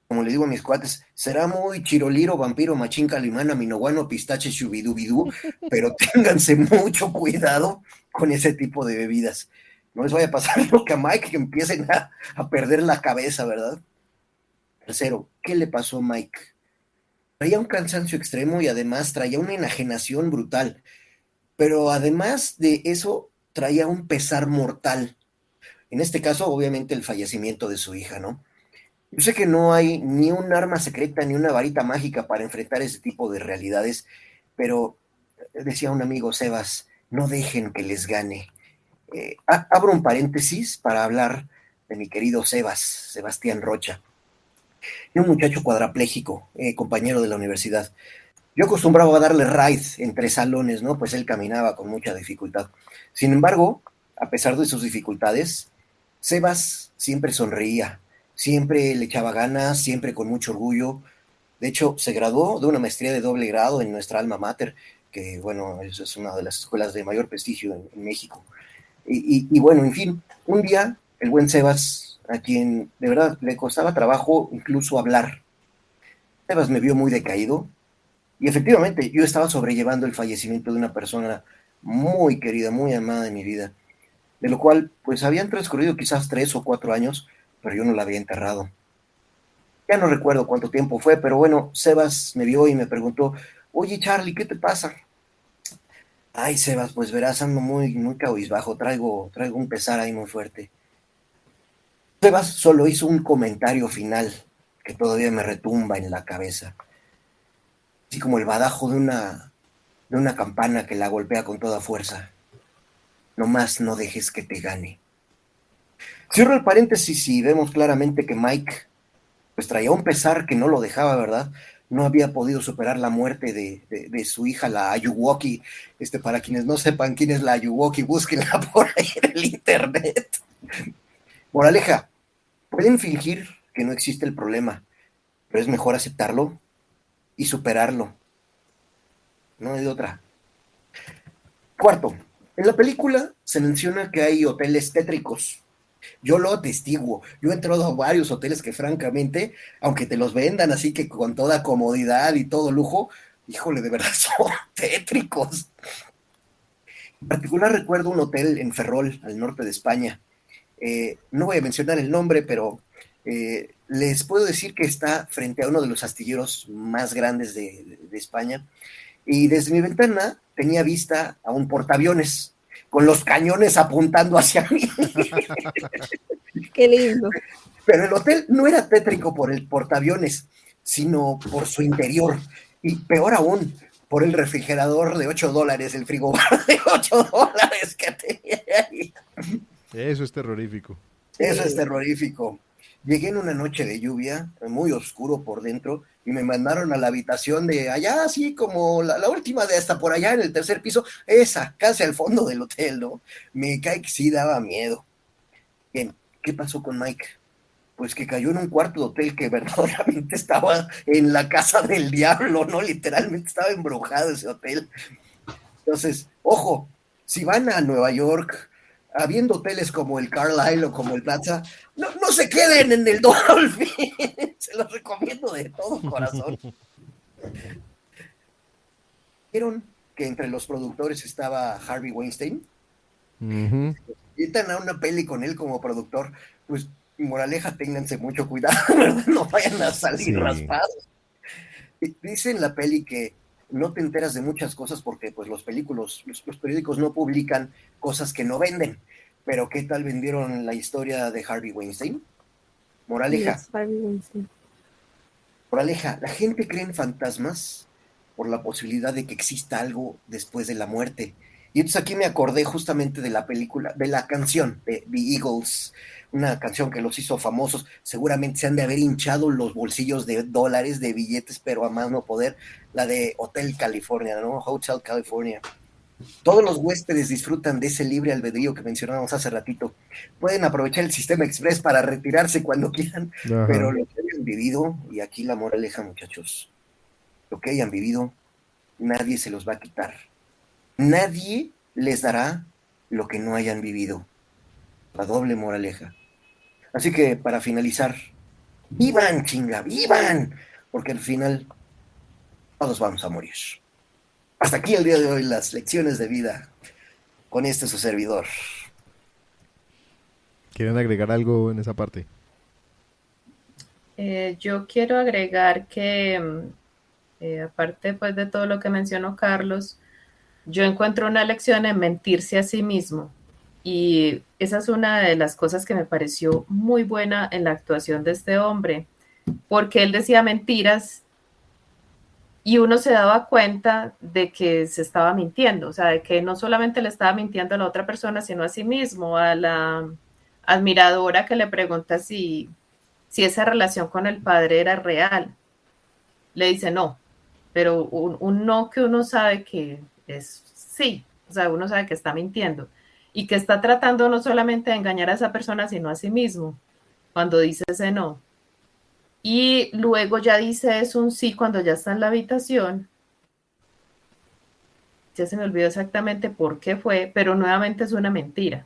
como le digo a mis cuates, será muy chiroliro, vampiro, machín, calimán, aminoguano, pistache, shubidubidú, pero ténganse mucho cuidado con ese tipo de bebidas. No les vaya a pasar lo que a Mike, que empiecen a perder la cabeza, ¿verdad? Tercero, ¿qué le pasó a Mike? Traía un cansancio extremo y además traía una enajenación brutal, pero además de eso, traía un pesar mortal. En este caso, obviamente, el fallecimiento de su hija, ¿no? Yo sé que no hay ni un arma secreta ni una varita mágica para enfrentar ese tipo de realidades, pero decía un amigo, Sebas, no dejen que les gane. Abro un paréntesis para hablar de mi querido Sebastián Rocha, un muchacho cuadrapléjico, compañero de la universidad. Yo acostumbraba a darle ride entre salones, ¿no? Pues él caminaba con mucha dificultad. Sin embargo, a pesar de sus dificultades, Sebas siempre sonreía, siempre le echaba ganas, siempre con mucho orgullo. De hecho, se graduó de una maestría de doble grado en nuestra alma mater, que bueno, es una de las escuelas de mayor prestigio en México. Y bueno, en fin, un día el buen Sebas, a quien de verdad le costaba trabajo incluso hablar, Sebas me vio muy decaído y efectivamente yo estaba sobrellevando el fallecimiento de una persona muy querida, muy amada en mi vida, de lo cual pues habían transcurrido quizás 3 o 4 años, pero yo no la había enterrado. Ya no recuerdo cuánto tiempo fue, pero bueno, Sebas me vio y me preguntó, oye Charlie, ¿qué te pasa? Ay, Sebas, pues verás, ando muy cabizbajo, traigo un pesar ahí muy fuerte. Sebas solo hizo un comentario final que todavía me retumba en la cabeza, así como el badajo de una campana que la golpea con toda fuerza. Nomás no dejes que te gane. Cierro el paréntesis y vemos claramente que Mike pues traía un pesar que no lo dejaba, ¿verdad? No había podido superar la muerte de su hija, la Ayuwoki. Para quienes no sepan quién es la Ayuwoki, búsquenla por ahí en el internet. Moraleja, pueden fingir que no existe el problema, pero es mejor aceptarlo y superarlo. No hay de otra. Cuarto, en la película se menciona que hay hoteles tétricos. Yo lo atestiguo. Yo he entrado a varios hoteles que francamente, aunque te los vendan así que con toda comodidad y todo lujo, híjole, de verdad son tétricos. En particular recuerdo un hotel en Ferrol, al norte de España. No voy a mencionar el nombre, pero les puedo decir que está frente a uno de los astilleros más grandes de España. Y desde mi ventana tenía vista a un portaaviones con los cañones apuntando hacia mí. Qué lindo. Pero el hotel no era tétrico por el portaaviones, sino por su interior. Y peor aún, por el refrigerador de $8, el frigobar de $8 que tenía ahí. Eso es terrorífico. Eso es terrorífico. Llegué en una noche de lluvia, muy oscuro por dentro, y me mandaron a la habitación de allá, así como la última de hasta por allá en el tercer piso, esa, casi al fondo del hotel, ¿no? Me cae que sí daba miedo. Bien, ¿qué pasó con Mike? Pues que cayó en un cuarto de hotel que verdaderamente estaba en la casa del diablo, ¿no? Literalmente estaba embrujado ese hotel. Entonces, ojo, si van a Nueva York, habiendo hoteles como el Carlyle o como el Plaza, no se queden en el Dolphin. Se los recomiendo de todo corazón. ¿Vieron que entre los productores estaba Harvey Weinstein? Uh-huh. Invitan a una peli con él como productor, pues moraleja, ténganse mucho cuidado, ¿verdad? No vayan a salir raspados. Dice en la peli que no te enteras de muchas cosas porque pues los periódicos no publican cosas que no venden. Pero ¿qué tal vendieron la historia de Harvey Weinstein? Moraleja. Yes, Harvey Weinstein. Moraleja, la gente cree en fantasmas por la posibilidad de que exista algo después de la muerte. Y entonces aquí me acordé justamente de la película, de la canción de The Eagles, una canción que los hizo famosos. Seguramente se han de haber hinchado los bolsillos de dólares, de billetes, pero a más no poder, la de Hotel California, ¿no? Hotel California. Todos los huéspedes disfrutan de ese libre albedrío que mencionábamos hace ratito. Pueden aprovechar el sistema express para retirarse cuando quieran, Ajá. pero lo que hayan vivido, y aquí la moraleja, muchachos, lo que hayan vivido, nadie se los va a quitar. Nadie les dará lo que no hayan vivido. La doble moraleja. Así que, para finalizar, ¡vivan, chinga, vivan! Porque al final todos vamos a morir. Hasta aquí el día de hoy las lecciones de vida con su servidor. ¿Quieren agregar algo en esa parte? Yo quiero agregar que, aparte pues, de todo lo que mencionó Carlos, yo encuentro una lección en mentirse a sí mismo. Y esa es una de las cosas que me pareció muy buena en la actuación de este hombre, porque él decía mentiras y uno se daba cuenta de que se estaba mintiendo, o sea, de que no solamente le estaba mintiendo a la otra persona, sino a sí mismo, a la admiradora que le pregunta si esa relación con el padre era real. Le dice no, pero un no que uno sabe que es sí, o sea, uno sabe que está mintiendo y que está tratando no solamente de engañar a esa persona, sino a sí mismo, cuando dice ese no. Y luego ya dice es un sí cuando ya está en la habitación. Ya se me olvidó exactamente por qué fue, pero nuevamente es una mentira.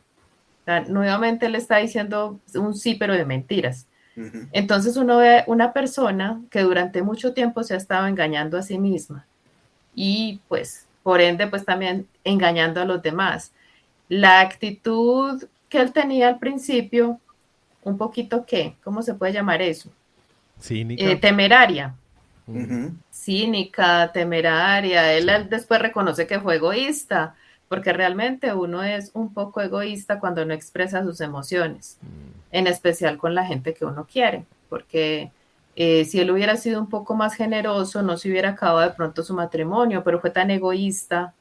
O sea, nuevamente le está diciendo un sí, pero de mentiras. Uh-huh. Entonces uno ve una persona que durante mucho tiempo se ha estado engañando a sí misma y pues por ende pues también engañando a los demás. La actitud que él tenía al principio, un poquito ¿qué? ¿Cómo se puede llamar eso? Cínica. Temeraria. Uh-huh. Cínica, temeraria. Él después reconoce que fue egoísta, porque realmente uno es un poco egoísta cuando no expresa sus emociones, en especial con la gente que uno quiere, porque si él hubiera sido un poco más generoso, no se hubiera acabado de pronto su matrimonio, pero fue tan egoísta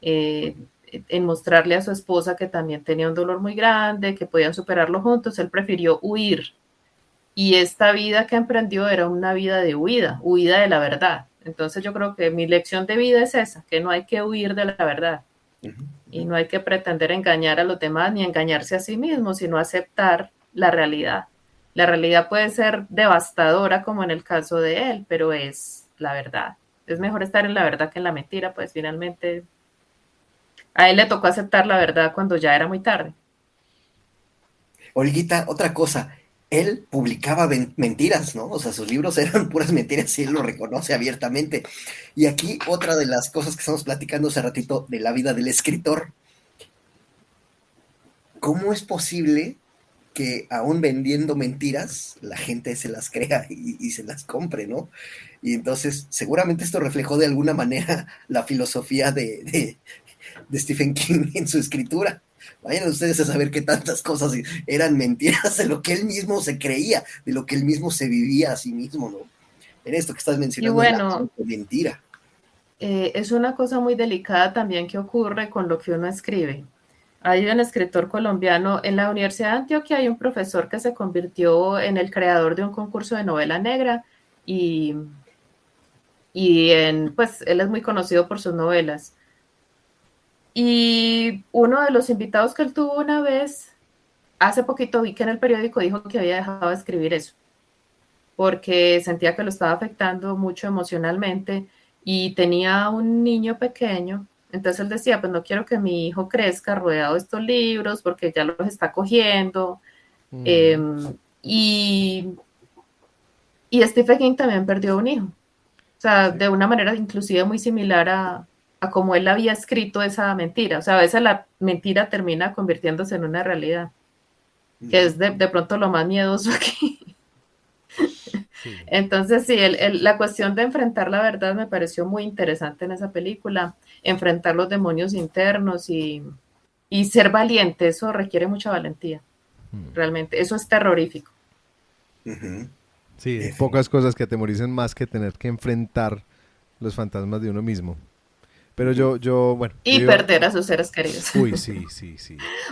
en mostrarle a su esposa que también tenía un dolor muy grande, que podían superarlo juntos, él prefirió huir. Y esta vida que emprendió era una vida de huida de la verdad. Entonces yo creo que mi lección de vida es esa, que no hay que huir de la verdad. Uh-huh. Y no hay que pretender engañar a los demás ni engañarse a sí mismo, sino aceptar la realidad. La realidad puede ser devastadora como en el caso de él, pero es la verdad. Es mejor estar en la verdad que en la mentira, pues finalmente a él le tocó aceptar la verdad cuando ya era muy tarde. Olguita, otra cosa, él publicaba mentiras, ¿no? O sea, sus libros eran puras mentiras y él lo reconoce abiertamente. Y aquí otra de las cosas que estamos platicando hace ratito de la vida del escritor. ¿Cómo es posible que aún vendiendo mentiras la gente se las crea y se las compre, ¿no? Y entonces seguramente esto reflejó de alguna manera la filosofía de Stephen King en su escritura. Vayan ustedes a saber que tantas cosas eran mentiras de lo que él mismo se creía, de lo que él mismo se vivía a sí mismo, ¿no? En esto que estás mencionando, y bueno, la mentira. Es una cosa muy delicada también que ocurre con lo que uno escribe. Hay un escritor colombiano en la Universidad de Antioquia, hay un profesor que se convirtió en el creador de un concurso de novela negra y pues él es muy conocido por sus novelas. Y uno de los invitados que él tuvo una vez, hace poquito vi que en el periódico dijo que había dejado de escribir eso, porque sentía que lo estaba afectando mucho emocionalmente y tenía un niño pequeño. Entonces él decía, pues no quiero que mi hijo crezca rodeado de estos libros porque ya los está cogiendo. Y Stephen King también perdió un hijo. O sea, de una manera inclusive muy similar a como él había escrito esa mentira. O sea, a veces la mentira termina convirtiéndose en una realidad, que es de pronto lo más miedoso aquí. Sí. Entonces, sí, la cuestión de enfrentar la verdad me pareció muy interesante en esa película. Enfrentar los demonios internos y ser valiente, eso requiere mucha valentía. Realmente, eso es terrorífico. Sí, hay pocas cosas que atemoricen más que tener que enfrentar los fantasmas de uno mismo. Pero yo bueno. Y perder a sus seres queridos. Uy, sí.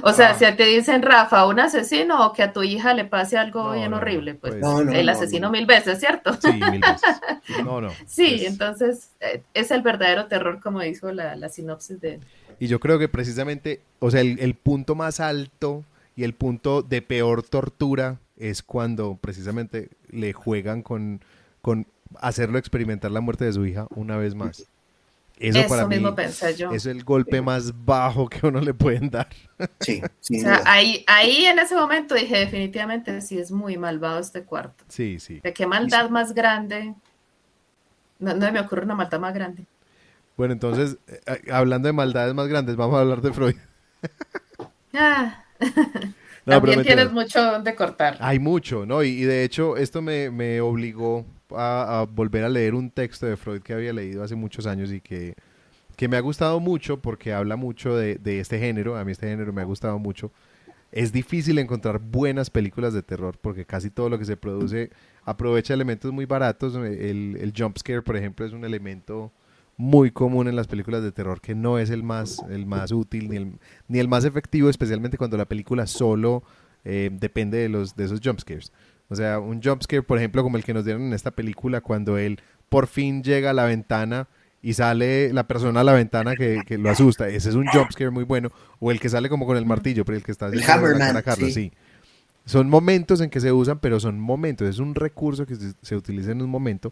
O sea, si te dicen, Rafa, un asesino o que a tu hija le pase algo bien horrible, pues el asesino 1000 veces, ¿cierto? Sí, 1000 veces. No. Sí, pues entonces es el verdadero terror, como dijo la sinopsis de él. Y yo creo que precisamente, o sea, el punto más alto y el punto de peor tortura es cuando precisamente le juegan con hacerlo experimentar la muerte de su hija una vez más. Eso para Eso mismo mí pensé yo. es el golpe más bajo que uno le pueden dar. Sí, O sin sea, duda. ahí en ese momento dije, definitivamente sí es muy malvado este cuarto. Sí, sí. ¿De qué maldad más grande? No me ocurre una maldad más grande. Bueno, entonces, hablando de maldades más grandes, vamos a hablar de Freud. Ah, No, pero también tienes mentiras. mucho donde cortar. Hay mucho, ¿no? Y de hecho, esto me obligó a volver a leer un texto de Freud que había leído hace muchos años y que me ha gustado mucho porque habla mucho de este género. A mí este género me ha gustado mucho. Es difícil encontrar buenas películas de terror porque casi todo lo que se produce aprovecha elementos muy baratos. El jump scare, por ejemplo, es un elemento muy común en las películas de terror que no es el más útil ni el más efectivo, especialmente cuando la película solo depende de esos jump scares. O sea, un jump scare, por ejemplo, como el que nos dieron en esta película, cuando él por fin llega a la ventana y sale la persona a la ventana que lo asusta. Ese es un jump scare muy bueno. O el que sale como con el martillo, pero el que está El haciendo la Hammerman, cara a Carlos, sí. sí. Son momentos en que se usan, pero son momentos. Es un recurso que se utiliza en un momento,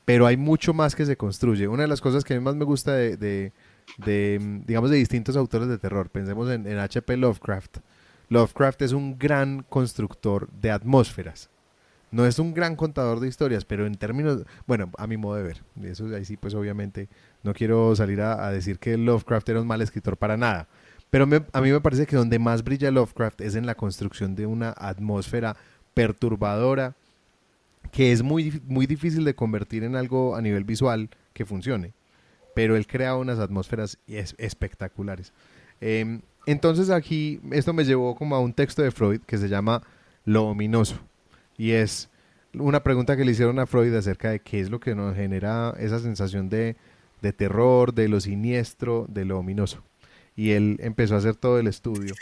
pero hay mucho más que se construye. Una de las cosas que a mí más me gusta digamos, de distintos autores de terror, pensemos en H.P. Lovecraft. Lovecraft es un gran constructor de atmósferas. No es un gran contador de historias, pero en términos, bueno, a mi modo de ver, eso ahí sí, pues obviamente no quiero salir a decir que Lovecraft era un mal escritor para nada, pero a mí me parece que donde más brilla Lovecraft es en la construcción de una atmósfera perturbadora que es muy difícil de convertir en algo a nivel visual que funcione, pero él crea unas atmósferas espectaculares. Entonces aquí esto me llevó como a un texto de Freud que se llama Lo ominoso, y es una pregunta que le hicieron a Freud acerca de qué es lo que nos genera esa sensación de terror, de lo siniestro, de lo ominoso. Y él empezó a hacer todo el estudio.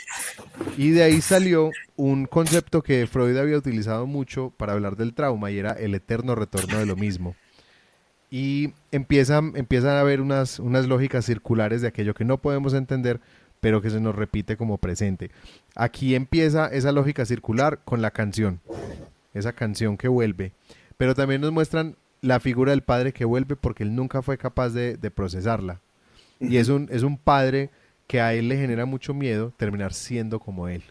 Y de ahí salió un concepto que Freud había utilizado mucho para hablar del trauma y era el eterno retorno de lo mismo. Y empiezan a haber unas lógicas circulares de aquello que no podemos entender, pero que se nos repite como presente. Aquí empieza esa lógica circular con la canción, esa canción que vuelve. Pero también nos muestran la figura del padre que vuelve porque él nunca fue capaz de procesarla. Y es un padre que a él le genera mucho miedo terminar siendo como él.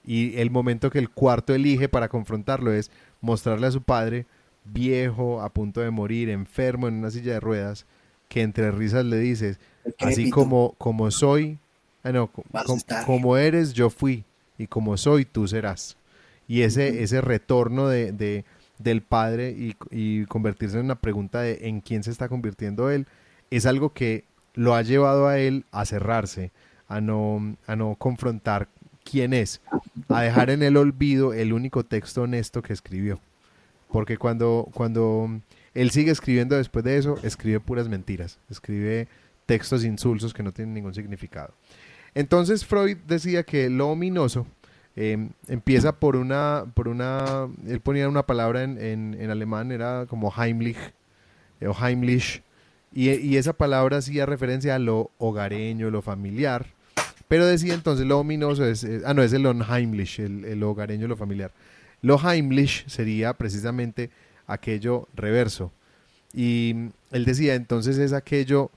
Y el momento que el cuarto elige para confrontarlo es mostrarle a su padre viejo, a punto de morir, enfermo en una silla de ruedas, que entre risas le dices, así como soy, como eres, yo fui, y como soy, tú serás. Y ese retorno del padre y convertirse en una pregunta de en quién se está convirtiendo él, es algo que lo ha llevado a él a cerrarse, a no confrontar quién es, a dejar en el olvido el único texto honesto que escribió. Porque cuando él sigue escribiendo después de eso, escribe puras mentiras, escribe textos insulsos que no tienen ningún significado. Entonces Freud decía que lo ominoso empieza por una, él ponía una palabra en alemán, era como Heimlich, o Heimlich, y esa palabra hacía referencia a lo hogareño, lo familiar, pero decía entonces lo ominoso es el unheimlich, el hogareño, lo familiar. Lo Heimlich sería precisamente aquello reverso. Y él decía entonces es aquello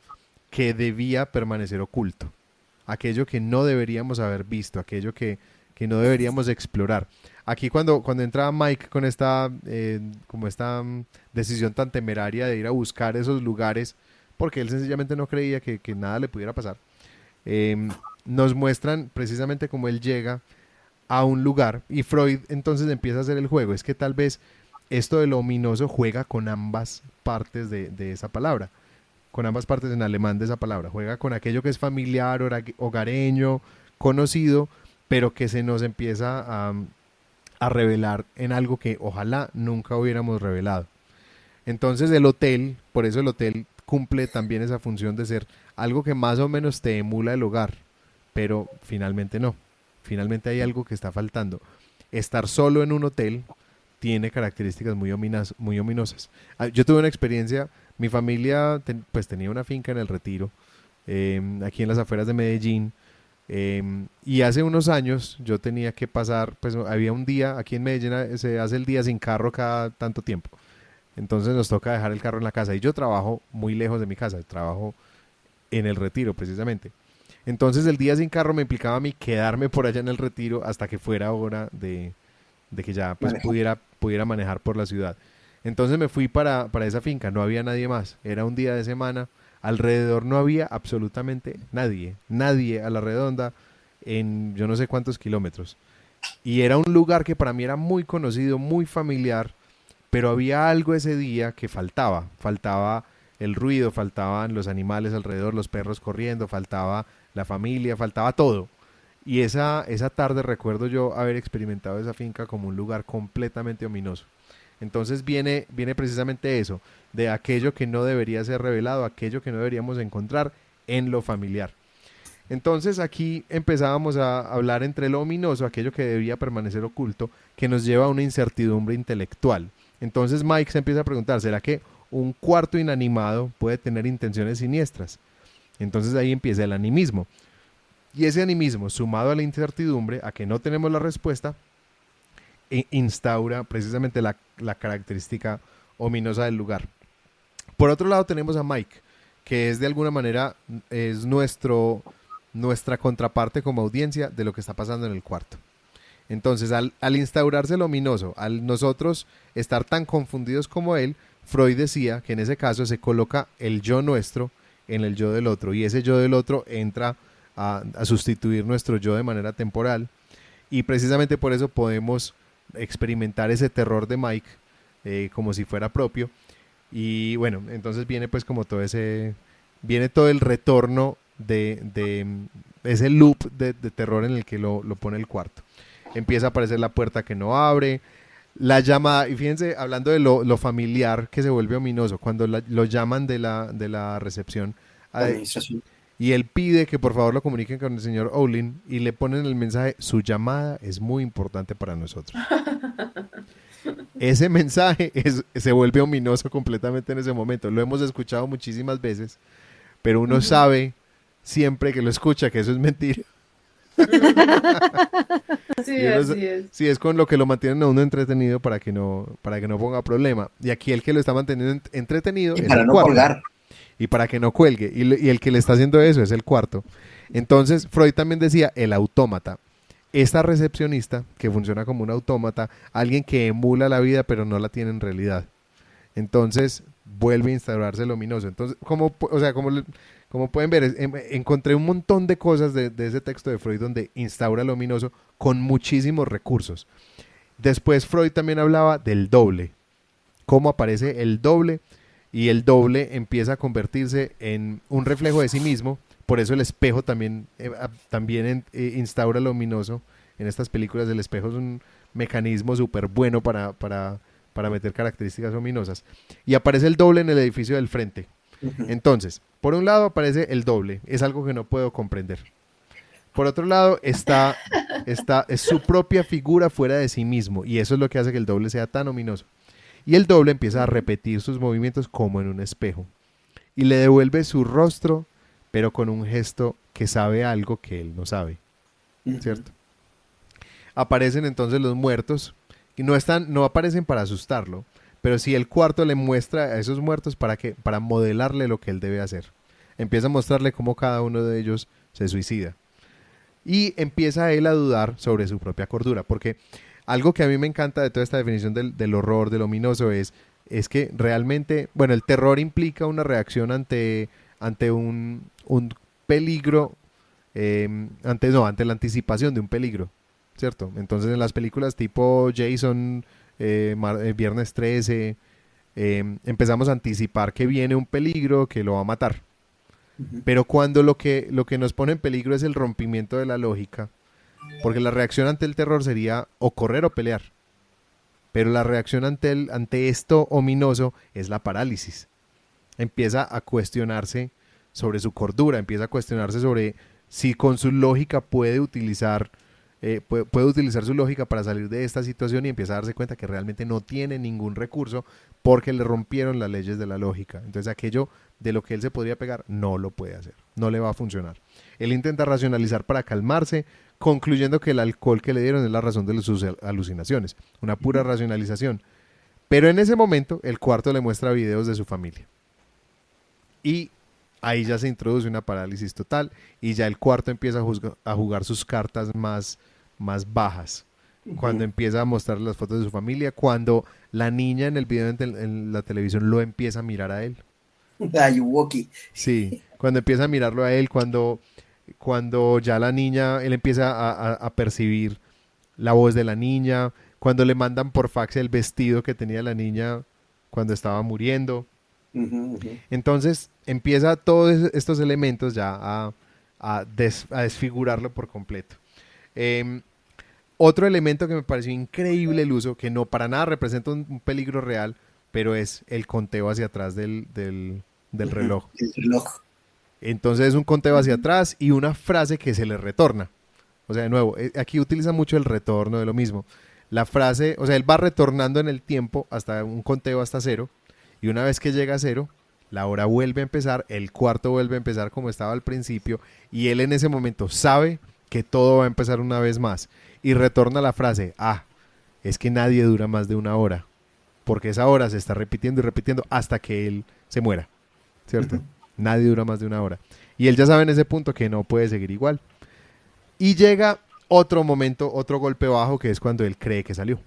que debía permanecer oculto, aquello que no deberíamos haber visto, aquello que no deberíamos explorar. Aquí cuando entraba Mike con esta decisión tan temeraria de ir a buscar esos lugares, porque él sencillamente no creía que nada le pudiera pasar, nos muestran precisamente cómo él llega a un lugar y Freud entonces empieza a hacer el juego. Es que tal vez esto de lo ominoso juega con ambas partes de esa palabra, con ambas partes en alemán de esa palabra. Juega con aquello que es familiar, hogareño, conocido, pero que se nos empieza a revelar en algo que ojalá nunca hubiéramos revelado. Entonces el hotel, por eso el hotel cumple también esa función de ser algo que más o menos te emula el hogar, pero finalmente no. Finalmente hay algo que está faltando. Estar solo en un hotel tiene características muy ominosas. Yo tuve una experiencia, mi familia pues tenía una finca en el Retiro aquí en las afueras de Medellín. Y hace unos años yo tenía que pasar, pues había un día, aquí en Medellín se hace el día sin carro cada tanto tiempo. Entonces nos toca dejar el carro en la casa. Y yo trabajo muy lejos de mi casa, trabajo en el Retiro precisamente. Entonces el día sin carro me implicaba a mí quedarme por allá en el Retiro hasta que fuera hora de que ya pues pudiera manejar por la ciudad. Entonces me fui para esa finca, no había nadie más, era un día de semana, alrededor no había absolutamente nadie a la redonda en yo no sé cuántos kilómetros. Y era un lugar que para mí era muy conocido, muy familiar, pero había algo ese día que faltaba el ruido, faltaban los animales alrededor, los perros corriendo, faltaba la familia, faltaba todo. Y esa tarde recuerdo yo haber experimentado esa finca como un lugar completamente ominoso. Entonces viene precisamente eso, de aquello que no debería ser revelado, aquello que no deberíamos encontrar en lo familiar. Entonces aquí empezábamos a hablar entre lo ominoso, aquello que debía permanecer oculto, que nos lleva a una incertidumbre intelectual. Entonces Mike se empieza a preguntar, ¿será que un cuarto inanimado puede tener intenciones siniestras? Entonces ahí empieza el animismo. Y ese animismo, sumado a la incertidumbre, a que no tenemos la respuesta, instaura precisamente la característica ominosa del lugar. Por otro lado tenemos a Mike, que es de alguna manera es nuestra contraparte como audiencia de lo que está pasando en el cuarto. Entonces, al instaurarse lo ominoso, al nosotros estar tan confundidos como él, Freud decía que en ese caso se coloca el yo nuestro en el yo del otro, y ese yo del otro entra a sustituir nuestro yo de manera temporal, y precisamente por eso podemos experimentar ese terror de Mike como si fuera propio. Y bueno, entonces viene pues como viene todo el retorno de ese loop de terror en el que lo pone el cuarto. Empieza a aparecer la puerta que no abre, la llamada, y fíjense, hablando de lo familiar que se vuelve ominoso, cuando lo llaman de la recepción, y él pide que por favor lo comuniquen con el señor Olin, y le ponen el mensaje, su llamada es muy importante para nosotros. Ese mensaje se vuelve ominoso completamente en ese momento. Lo hemos escuchado muchísimas veces, pero uno sabe siempre que lo escucha que eso es mentira. Así es. Sí, es con lo que lo mantienen a uno entretenido para que no ponga problema. Y aquí el que lo está manteniendo entretenido y es para el no cuarto. colgar. Y para que no cuelgue. Y el que le está haciendo eso es el cuarto. Entonces, Freud también decía el autómata. Esta recepcionista, que funciona como un autómata, alguien que emula la vida pero no la tiene en realidad. Entonces, vuelve a instaurarse lo ominoso. Entonces, como pueden ver, encontré un montón de cosas de ese texto de Freud donde instaura lo ominoso con muchísimos recursos. Después Freud también hablaba del doble, cómo aparece el doble, y el doble empieza a convertirse en un reflejo de sí mismo. Por eso el espejo también instaura lo ominoso. En estas películas el espejo es un mecanismo súper bueno para meter características ominosas. Y aparece el doble en el edificio del frente. Entonces, por un lado aparece el doble, es algo que no puedo comprender. Por otro lado es su propia figura fuera de sí mismo, y eso es lo que hace que el doble sea tan ominoso. Y el doble empieza a repetir sus movimientos como en un espejo, y le devuelve su rostro, pero con un gesto que sabe algo que él no sabe, ¿cierto? Aparecen entonces los muertos, y no aparecen para asustarlo, pero sí el cuarto le muestra a esos muertos para modelarle lo que él debe hacer. Empieza a mostrarle cómo cada uno de ellos se suicida. Y empieza él a dudar sobre su propia cordura, porque algo que a mí me encanta de toda esta definición del horror, del ominoso, es que realmente, bueno, el terror implica una reacción ante un peligro, ante la anticipación de un peligro, ¿cierto? Entonces en las películas tipo Jason, Viernes 13, empezamos a anticipar que viene un peligro que lo va a matar. Pero cuando lo que nos pone en peligro es el rompimiento de la lógica, porque la reacción ante el terror sería o correr o pelear, pero la reacción ante esto ominoso es la parálisis. Empieza a cuestionarse sobre su cordura, empieza a cuestionarse sobre si con su lógica puede utilizar puede utilizar su lógica para salir de esta situación y empieza a darse cuenta que realmente no tiene ningún recurso porque le rompieron las leyes de la lógica. Entonces aquello de lo que él se podría pegar no lo puede hacer, no le va a funcionar. Él intenta racionalizar para calmarse, concluyendo que el alcohol que le dieron es la razón de sus alucinaciones, una pura racionalización. Pero en ese momento el cuarto le muestra videos de su familia. Y ahí ya se introduce una parálisis total y ya el cuarto empieza a jugar sus cartas más bajas. Cuando empieza a mostrar las fotos de su familia, cuando la niña en el video en la televisión lo empieza a mirar a él. Ayuwoki. Sí, cuando empieza a mirarlo a él, cuando ya la niña, él empieza a percibir la voz de la niña, cuando le mandan por fax el vestido que tenía la niña cuando estaba muriendo. Entonces empieza todos estos elementos ya a desfigurarlo por completo. Otro elemento que me pareció increíble el uso, que no para nada representa un peligro real, pero es el conteo hacia atrás del reloj. El reloj. Entonces es un conteo hacia atrás y una frase que se le retorna. O sea, de nuevo, aquí utiliza mucho el retorno de lo mismo. La frase, o sea, él va retornando en el tiempo hasta un conteo hasta cero, y una vez que llega a cero, la hora vuelve a empezar, el cuarto vuelve a empezar como estaba al principio, y él en ese momento sabe que todo va a empezar una vez más, y retorna la frase, es que nadie dura más de una hora, porque esa hora se está repitiendo y repitiendo hasta que él se muera, ¿cierto? Nadie dura más de una hora. Y él ya sabe en ese punto que no puede seguir igual. Y llega otro momento, otro golpe bajo, que es cuando él cree que salió.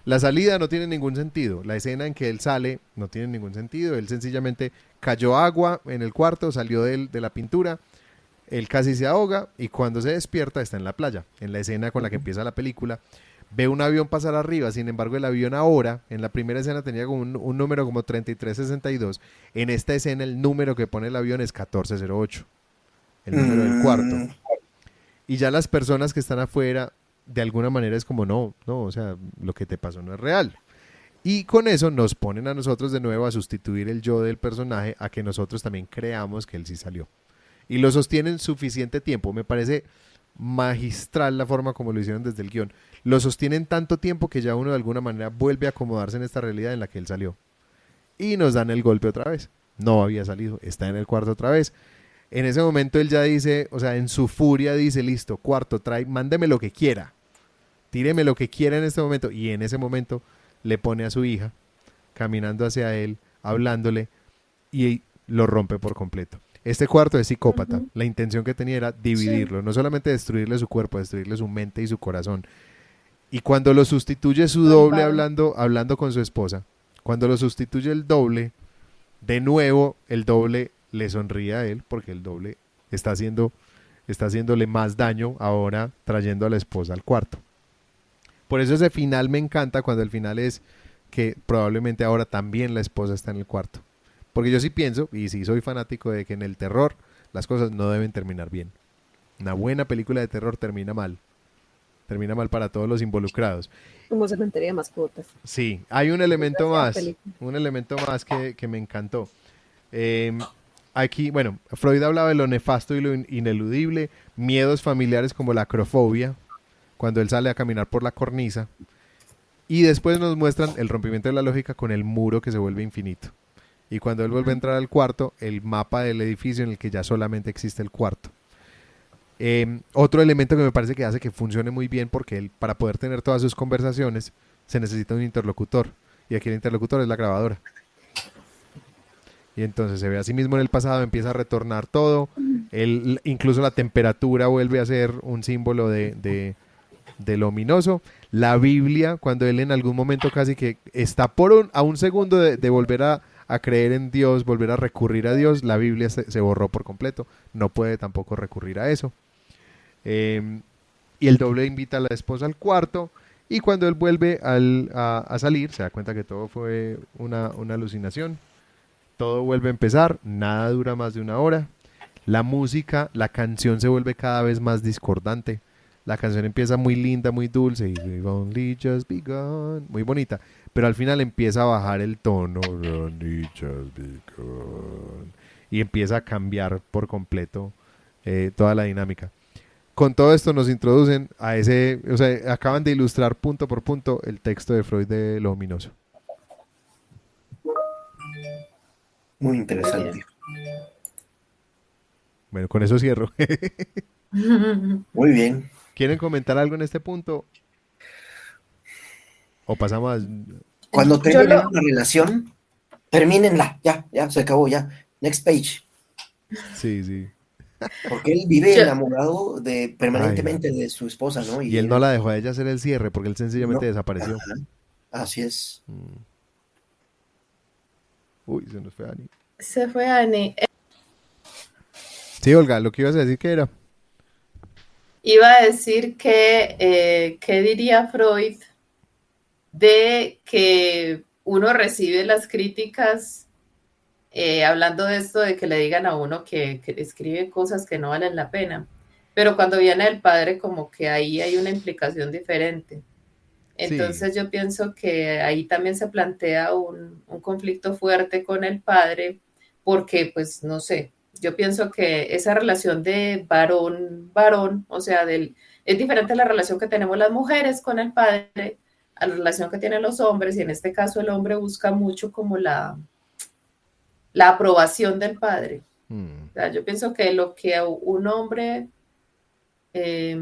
La salida no tiene ningún sentido. La escena en que él sale no tiene ningún sentido. Él sencillamente cayó agua en el cuarto, salió de la pintura, él casi se ahoga y cuando se despierta está en la playa. En la escena con la que empieza la película, ve un avión pasar arriba. Sin embargo, el avión ahora, en la primera escena tenía como un número como 3362. En esta escena el número que pone el avión es 1408. El número del cuarto. Y ya las personas que están afuera, de alguna manera es como, no, o sea, lo que te pasó no es real. Y con eso nos ponen a nosotros de nuevo a sustituir el yo del personaje, a que nosotros también creamos que él sí salió. Y lo sostienen suficiente tiempo. Me parece magistral la forma como lo hicieron desde el guión. Lo sostienen tanto tiempo que ya uno de alguna manera vuelve a acomodarse en esta realidad en la que él salió. Y nos dan el golpe otra vez. No había salido, está en el cuarto otra vez. En ese momento él ya dice, o sea, en su furia dice, listo, cuarto, mándeme lo que quiera. Tíreme lo que quiera en este momento. Y en ese momento le pone a su hija, caminando hacia él, hablándole, y lo rompe por completo. Este cuarto es psicópata. La intención que tenía era dividirlo, no solamente destruirle su cuerpo, destruirle su mente y su corazón. Y cuando lo sustituye su doble hablando con su esposa, cuando lo sustituye el doble, de nuevo el doble le sonríe a él, porque el doble está haciéndole más daño ahora trayendo a la esposa al cuarto. Por eso ese final me encanta, cuando el final es que probablemente ahora también la esposa está en el cuarto. Porque yo sí pienso, y sí soy fanático de que en el terror las cosas no deben terminar bien. Una buena película de terror termina mal. Termina mal para todos los involucrados. Como Cementerio de Mascotas. Sí, hay un elemento más que me encantó. Aquí, bueno, Freud hablaba de lo nefasto y lo ineludible, miedos familiares como la acrofobia, cuando él sale a caminar por la cornisa, y después nos muestran el rompimiento de la lógica con el muro que se vuelve infinito. Y cuando él vuelve a entrar al cuarto, el mapa del edificio en el que ya solamente existe el cuarto. Otro elemento que me parece que hace que funcione muy bien, porque él, para poder tener todas sus conversaciones, se necesita un interlocutor. Y aquí el interlocutor es la grabadora. Y entonces se ve a sí mismo en el pasado, empieza a retornar todo. Incluso la temperatura vuelve a ser un símbolo de lo ominoso. La Biblia, cuando él en algún momento casi que está a un segundo de volver a creer en Dios, volver a recurrir a Dios, la Biblia se borró por completo. No puede tampoco recurrir a eso. Y el doble invita a la esposa al cuarto, y cuando él vuelve a salir, se da cuenta que todo fue una alucinación. Todo vuelve a empezar, nada dura más de una hora. La música, la canción se vuelve cada vez más discordante. La canción empieza muy linda, muy dulce, y We've only just begun, muy bonita, pero al final empieza a bajar el tono, only just begun, y empieza a cambiar por completo toda la dinámica. con todo esto nos introducen a ese, o sea, acaban de ilustrar punto por punto el texto de Freud de lo ominoso. Muy Muy interesante. Bueno, con eso cierro. bien. Muy bien. ¿Quieren comentar algo en este punto? ¿O pasamos a... Cuando Yo terminen lo, una relación, termínenla. Ya, ya, se acabó, ya. Next page. Sí, sí. Porque él vive yo, enamorado Ay, permanentemente de su esposa, ¿no? y Y él no él la dejó a ella hacer el cierre porque él sencillamente no. desapareció. Ajá, así es. Mm. Uy, se nos fue Ani. se fue Annie. Sí, Olga, lo que ibas a decir que era. Iba a decir que, ¿qué diría Freud de que uno recibe las críticas, hablando de esto de que le digan a uno que escribe cosas que no valen la pena? Pero cuando viene el padre, como que ahí hay una implicación diferente. Sí, Entonces yo pienso que ahí también se plantea un conflicto fuerte con el padre, porque pues no sé, yo pienso que esa relación de varón, o sea, es diferente a la relación que tenemos las mujeres con el padre, a la relación que tienen los hombres, y en este caso el hombre busca mucho como la aprobación del padre. mm, O sea, yo pienso que lo que un hombre eh,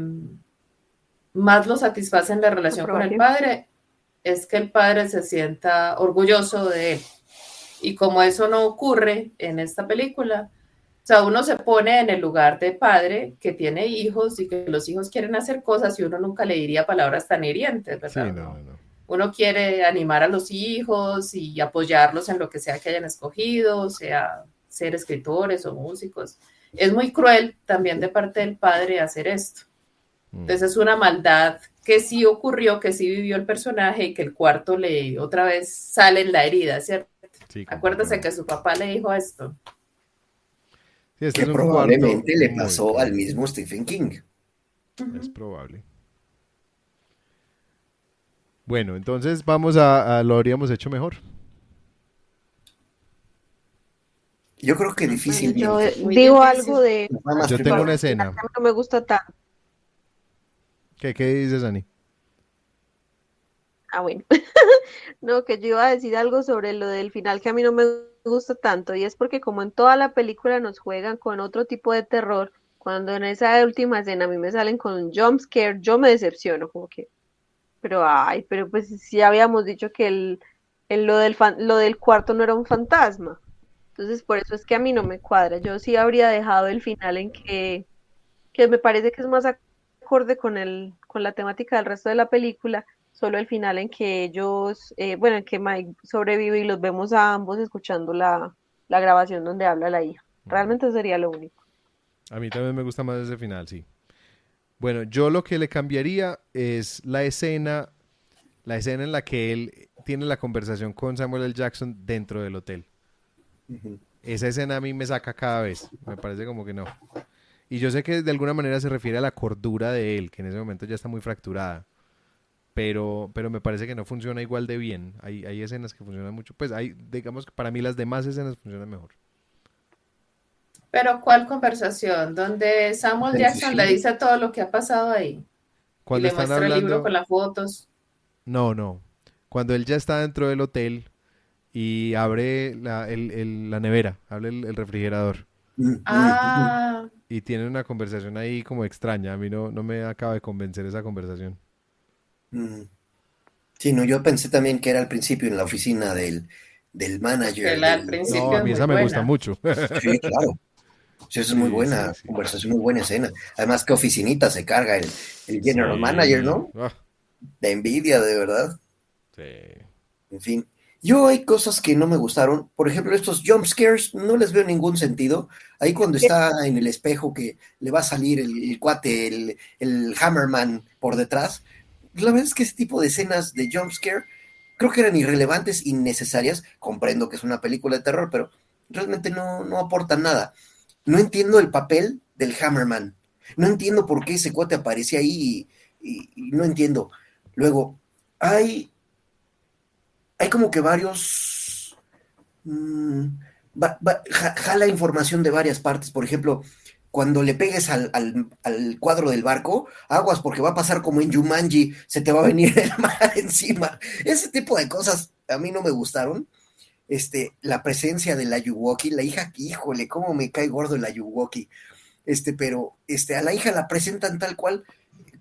más lo satisface en la relación con el Aprobación. padre es que el padre se sienta orgulloso de él. Y como eso no ocurre en esta película, o sea, uno se pone en el lugar de padre que tiene hijos y que los hijos quieren hacer cosas y uno nunca le diría palabras tan hirientes, sí, ¿verdad? no, No. no, no. Uno quiere animar a los hijos y apoyarlos en lo que sea que hayan escogido, sea ser escritores o músicos. Es muy cruel también de parte del padre hacer esto. Mm, Entonces es una maldad que sí ocurrió, que sí vivió el personaje y que el cuarto le otra vez sale en la herida, ¿cierto? sí, Acuérdese completamente. que su papá le dijo esto. Sí, este Que es un cuarto probablemente le muy pasó al cruel. mismo Stephen King. Es Uh-huh. probable. Bueno, entonces vamos lo habríamos hecho mejor. Yo creo que Bueno, yo difícilmente. Muy digo algo difícil. de Nada más Yo que tengo lo una del nada. final escena. que a mí no me gusta tanto. ¿Qué dices, Ani? Ah, bueno. No, que yo iba a decir algo sobre lo del final que a mí no me gusta tanto, y es porque como en toda la película nos juegan con otro tipo de terror, cuando en esa última escena a mí me salen con un jump scare, yo me decepciono, como que, pero ay, pero pues sí habíamos dicho que lo del cuarto no era un fantasma. Entonces por eso es que a mí no me cuadra. Yo sí habría dejado el final en que me parece que es más acorde con la temática del resto de la película, solo el final en que ellos, bueno, en que Mike sobrevive y los vemos a ambos escuchando la grabación donde habla la hija. Mm. Realmente sería lo único. A mí también me gusta más ese final, sí. Bueno, yo lo que le cambiaría es la escena en la que él tiene la conversación con Samuel L. Jackson dentro del hotel. Ujú. Esa escena a mí me saca cada vez. Me parece como que no. Y yo sé que de alguna manera se refiere a la cordura de él, que en ese momento ya está muy fracturada. Pero me parece que no funciona igual de bien. Hay escenas que funcionan mucho. Pues hay, digamos que para mí las demás escenas funcionan mejor. Pero ¿cuál conversación? Donde Samuel En Jackson le suicidio. dice todo lo que ha pasado ahí y Cuando le están muestra el libro con hablando, las fotos. no, no. Cuando él ya está dentro del hotel y abre la nevera, abre el refrigerador Ujú. Ah, y tienen una conversación ahí como extraña. A mí no me acaba de convencer esa conversación. Mm. Sí, no, yo pensé también que era al principio en la oficina del porque manager la al del No, principio a es mí muy esa me gusta buena. mucho. Sí, claro. Sí, esa es muy Sí, sí, buena sí. conversación, muy buena escena. Además, qué oficinita se carga el general manager, Sí. ¿no? De envidia, de verdad. Sí. En fin. Yo hay cosas que no me gustaron. Por ejemplo, estos jump scares no les veo ningún sentido. Ahí cuando está en el espejo que le va a salir el cuate, el Hammerman por detrás. La verdad es que ese tipo de escenas de jump scare creo que eran irrelevantes, innecesarias. Comprendo que es una película de terror, pero realmente no aportan nada. No entiendo el papel del Hammerman. No entiendo por qué ese cuate aparecía ahí y no entiendo. Luego, hay como que varios. Jala información de varias partes. Por ejemplo, cuando le pegues al cuadro del barco, aguas porque va a pasar como en Jumanji, se te va a venir el mar encima. Ese tipo de cosas a mí no me gustaron. La presencia de la Ayuwoki, la hija, híjole, cómo me cae gordo el Ayuwoki. Pero a la hija la presentan tal cual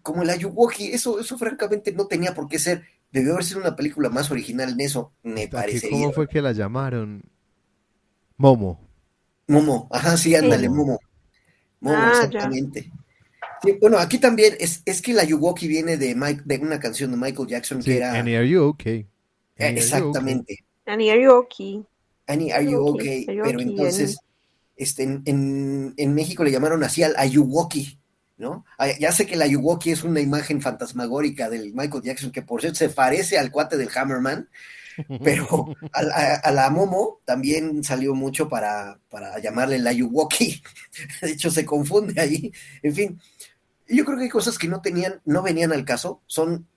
como el Ayuwoki. Eso francamente no tenía por qué ser. Debió haber sido una película más original en eso, me parecería. ¿Cómo fue que la llamaron? Momo. Momo, ajá, sí, ándale, Momo. Momo, exactamente. Sí, bueno, aquí también es que la Ayuwoki viene de una canción de Michael Jackson que era... Annie, are you okay? Exactamente. Annie, are you okay? Annie, are you okay? Pero entonces, en México le llamaron así al Ayuwoki, ¿no? Ya sé que el Ayuwoki es una imagen fantasmagórica del Michael Jackson, que por cierto se parece al cuate del Hammerman, pero a la Momo también salió mucho para llamarle el Ayuwoki. De hecho, se confunde ahí. En fin, yo creo que hay cosas que no venían al caso, son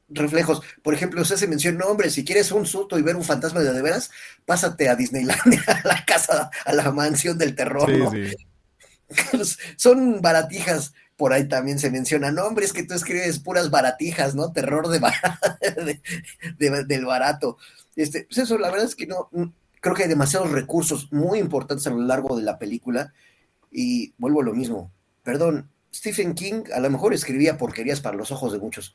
reflejos. Por ejemplo, usted se mencionó, hombre, si quieres un susto y ver un fantasma de veras, pásate a Disneylandia, a la casa, a la mansión del terror, sí, ¿no? Sí. Son baratijas. Por ahí también se menciona, no, hombre, es que tú escribes puras baratijas, ¿no? Terror del barato. Pues eso, la verdad es que no, creo que hay demasiados recursos muy importantes a lo largo de la película, y vuelvo a lo mismo. Perdón, Stephen King a lo mejor escribía porquerías para los ojos de muchos,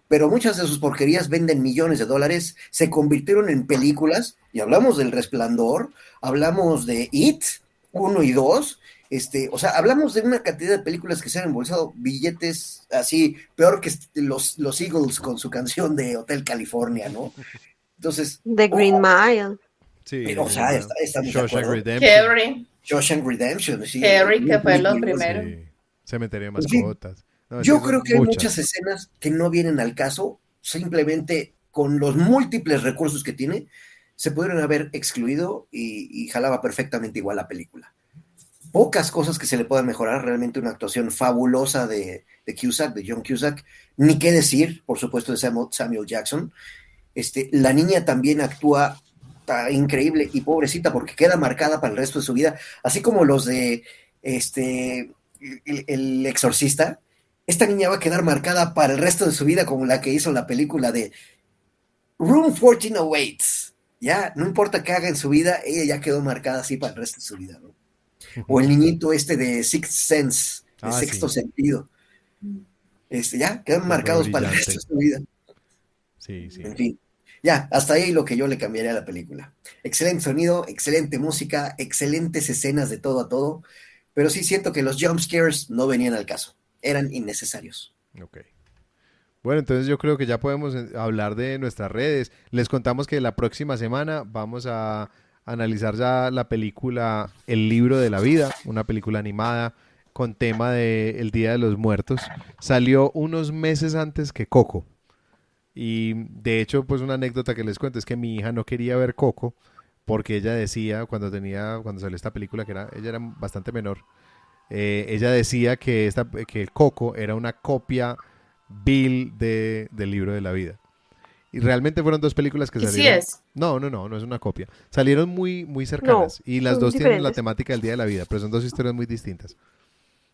pero muchas de sus porquerías venden millones de dólares, se convirtieron en películas, y hablamos del Resplandor, hablamos de It 1 y 2, o sea, hablamos de una cantidad de películas que se han embolsado billetes así, peor que los Eagles con su canción de Hotel California, ¿no? Entonces... The Green Mile. Sí, o sea, estamos de acuerdo. Shawshank Redemption, sí. Carrie, que fue lo primero. Sí. Cementerio de mascotas. No, yo creo que hay muchas escenas que no vienen al caso, simplemente con los múltiples recursos que tiene, se pudieron haber excluido y jalaba perfectamente igual la película. Pocas cosas que se le puedan mejorar, realmente una actuación fabulosa de Cusack, de John Cusack, ni qué decir, por supuesto, de Samuel Jackson. La niña también actúa increíble y pobrecita porque queda marcada para el resto de su vida, así como los de el exorcista. Esta niña va a quedar marcada para el resto de su vida como la que hizo la película de Room 14 Awaits. Ya, no importa qué haga en su vida, ella ya quedó marcada así para el resto de su vida, ¿no? O el niñito de Sixth Sense, de Sexto Sentido. Ya, quedan marcados para el resto de su vida. Sí. En fin, ya, hasta ahí lo que yo le cambiaría a la película. Excelente sonido, excelente música, excelentes escenas de todo a todo, pero sí siento que los jump scares no venían al caso, eran innecesarios. Ok. Bueno, entonces yo creo que ya podemos hablar de nuestras redes. Les contamos que la próxima semana vamos a analizar ya la película El Libro de la Vida, una película animada con tema de El Día de los Muertos. Salió unos meses antes que Coco. Y de hecho, pues una anécdota que les cuento es que mi hija no quería ver Coco porque ella decía, cuando salió esta película, ella era bastante menor, ella decía que Coco era una copia vil del Libro de la Vida. Y realmente fueron dos películas que salieron. Sí es. No es una copia. Salieron muy, muy cercanas. Y las dos tienen la temática del Día de la Vida, pero son dos historias muy distintas.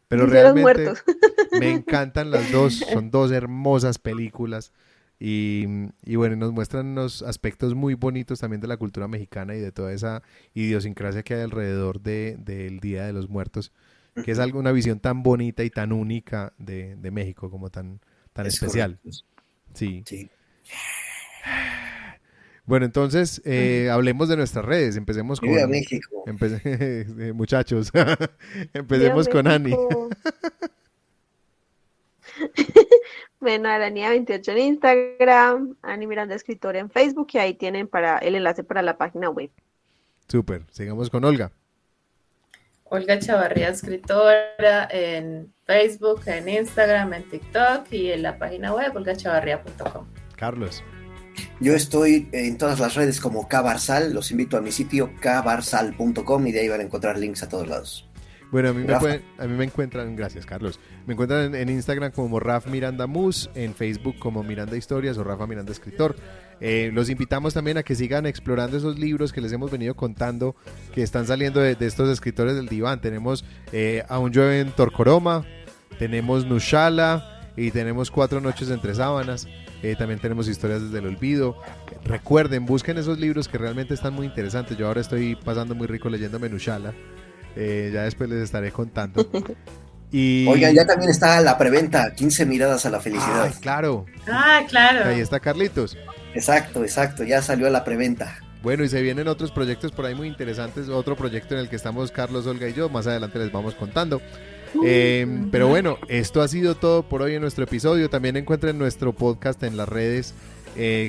Pero realmente me encantan las dos. Son dos hermosas películas. Y bueno, nos muestran unos aspectos muy bonitos también de la cultura mexicana y de toda esa idiosincrasia que hay alrededor del Día de los Muertos, que es una visión tan bonita y tan única de México, como tan especial. Correcto. Sí. Bueno, entonces hablemos de nuestras redes. Empecemos con Viva México. Muchachos. Empecemos con Ani. Bueno, Aranía28 en Instagram, Ani Miranda Escritora en Facebook, y ahí tienen el enlace para la página web. Súper. Sigamos con Olga. Olga Chavarría Escritora en Facebook, en Instagram, en TikTok y en la página web olgachavarría.com. Carlos. Yo estoy en todas las redes como Kbarsal, los invito a mi sitio kbarsal.com y de ahí van a encontrar links a todos lados. Bueno, a mí Rafa. me encuentran, gracias Carlos, me encuentran en Instagram como Raf Miranda Mus, en Facebook como Miranda Historias o Rafa Miranda Escritor. Los invitamos también a que sigan explorando esos libros que les hemos venido contando que están saliendo de estos escritores del diván. Tenemos Aún llueve en Torcoroma, tenemos Nushala y tenemos 4 noches entre sábanas. También tenemos Historias desde el olvido. Recuerden, busquen esos libros que realmente están muy interesantes. Yo ahora estoy pasando muy rico leyéndome Nushala. Ya después les estaré contando. Y... Oigan, ya también está la preventa, 15 miradas a la felicidad. Claro. Claro. Ahí está Carlitos. Exacto, ya salió a la preventa. Bueno, y se vienen otros proyectos por ahí muy interesantes. Otro proyecto en el que estamos Carlos, Olga y yo. Más adelante les vamos contando. Pero bueno, esto ha sido todo por hoy en nuestro episodio. También encuentren nuestro podcast en las redes,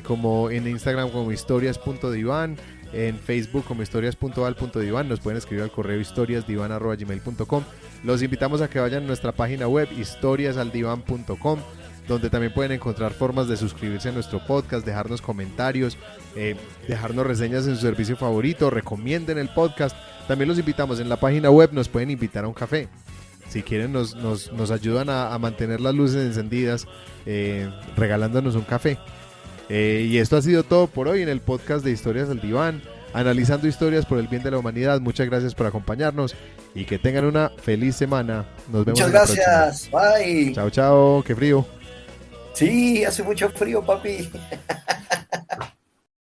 como en Instagram como historias.divan, en Facebook como historias.val.divan. Nos pueden escribir al correo historiasdivan@gmail.com. Los invitamos a que vayan a nuestra página web historiasaldivan.com, donde también pueden encontrar formas de suscribirse a nuestro podcast, dejarnos comentarios, dejarnos reseñas en su servicio favorito, recomienden el podcast. También los invitamos en la página web, nos pueden invitar a un café. Si quieren nos ayudan a mantener las luces encendidas, regalándonos un café. Y esto ha sido todo por hoy en el podcast de Historias al Diván, analizando historias por el bien de la humanidad. Muchas gracias por acompañarnos y que tengan una feliz semana. Nos vemos. Muchas gracias, bye. Chao, chao, qué frío. Sí, hace mucho frío, papi.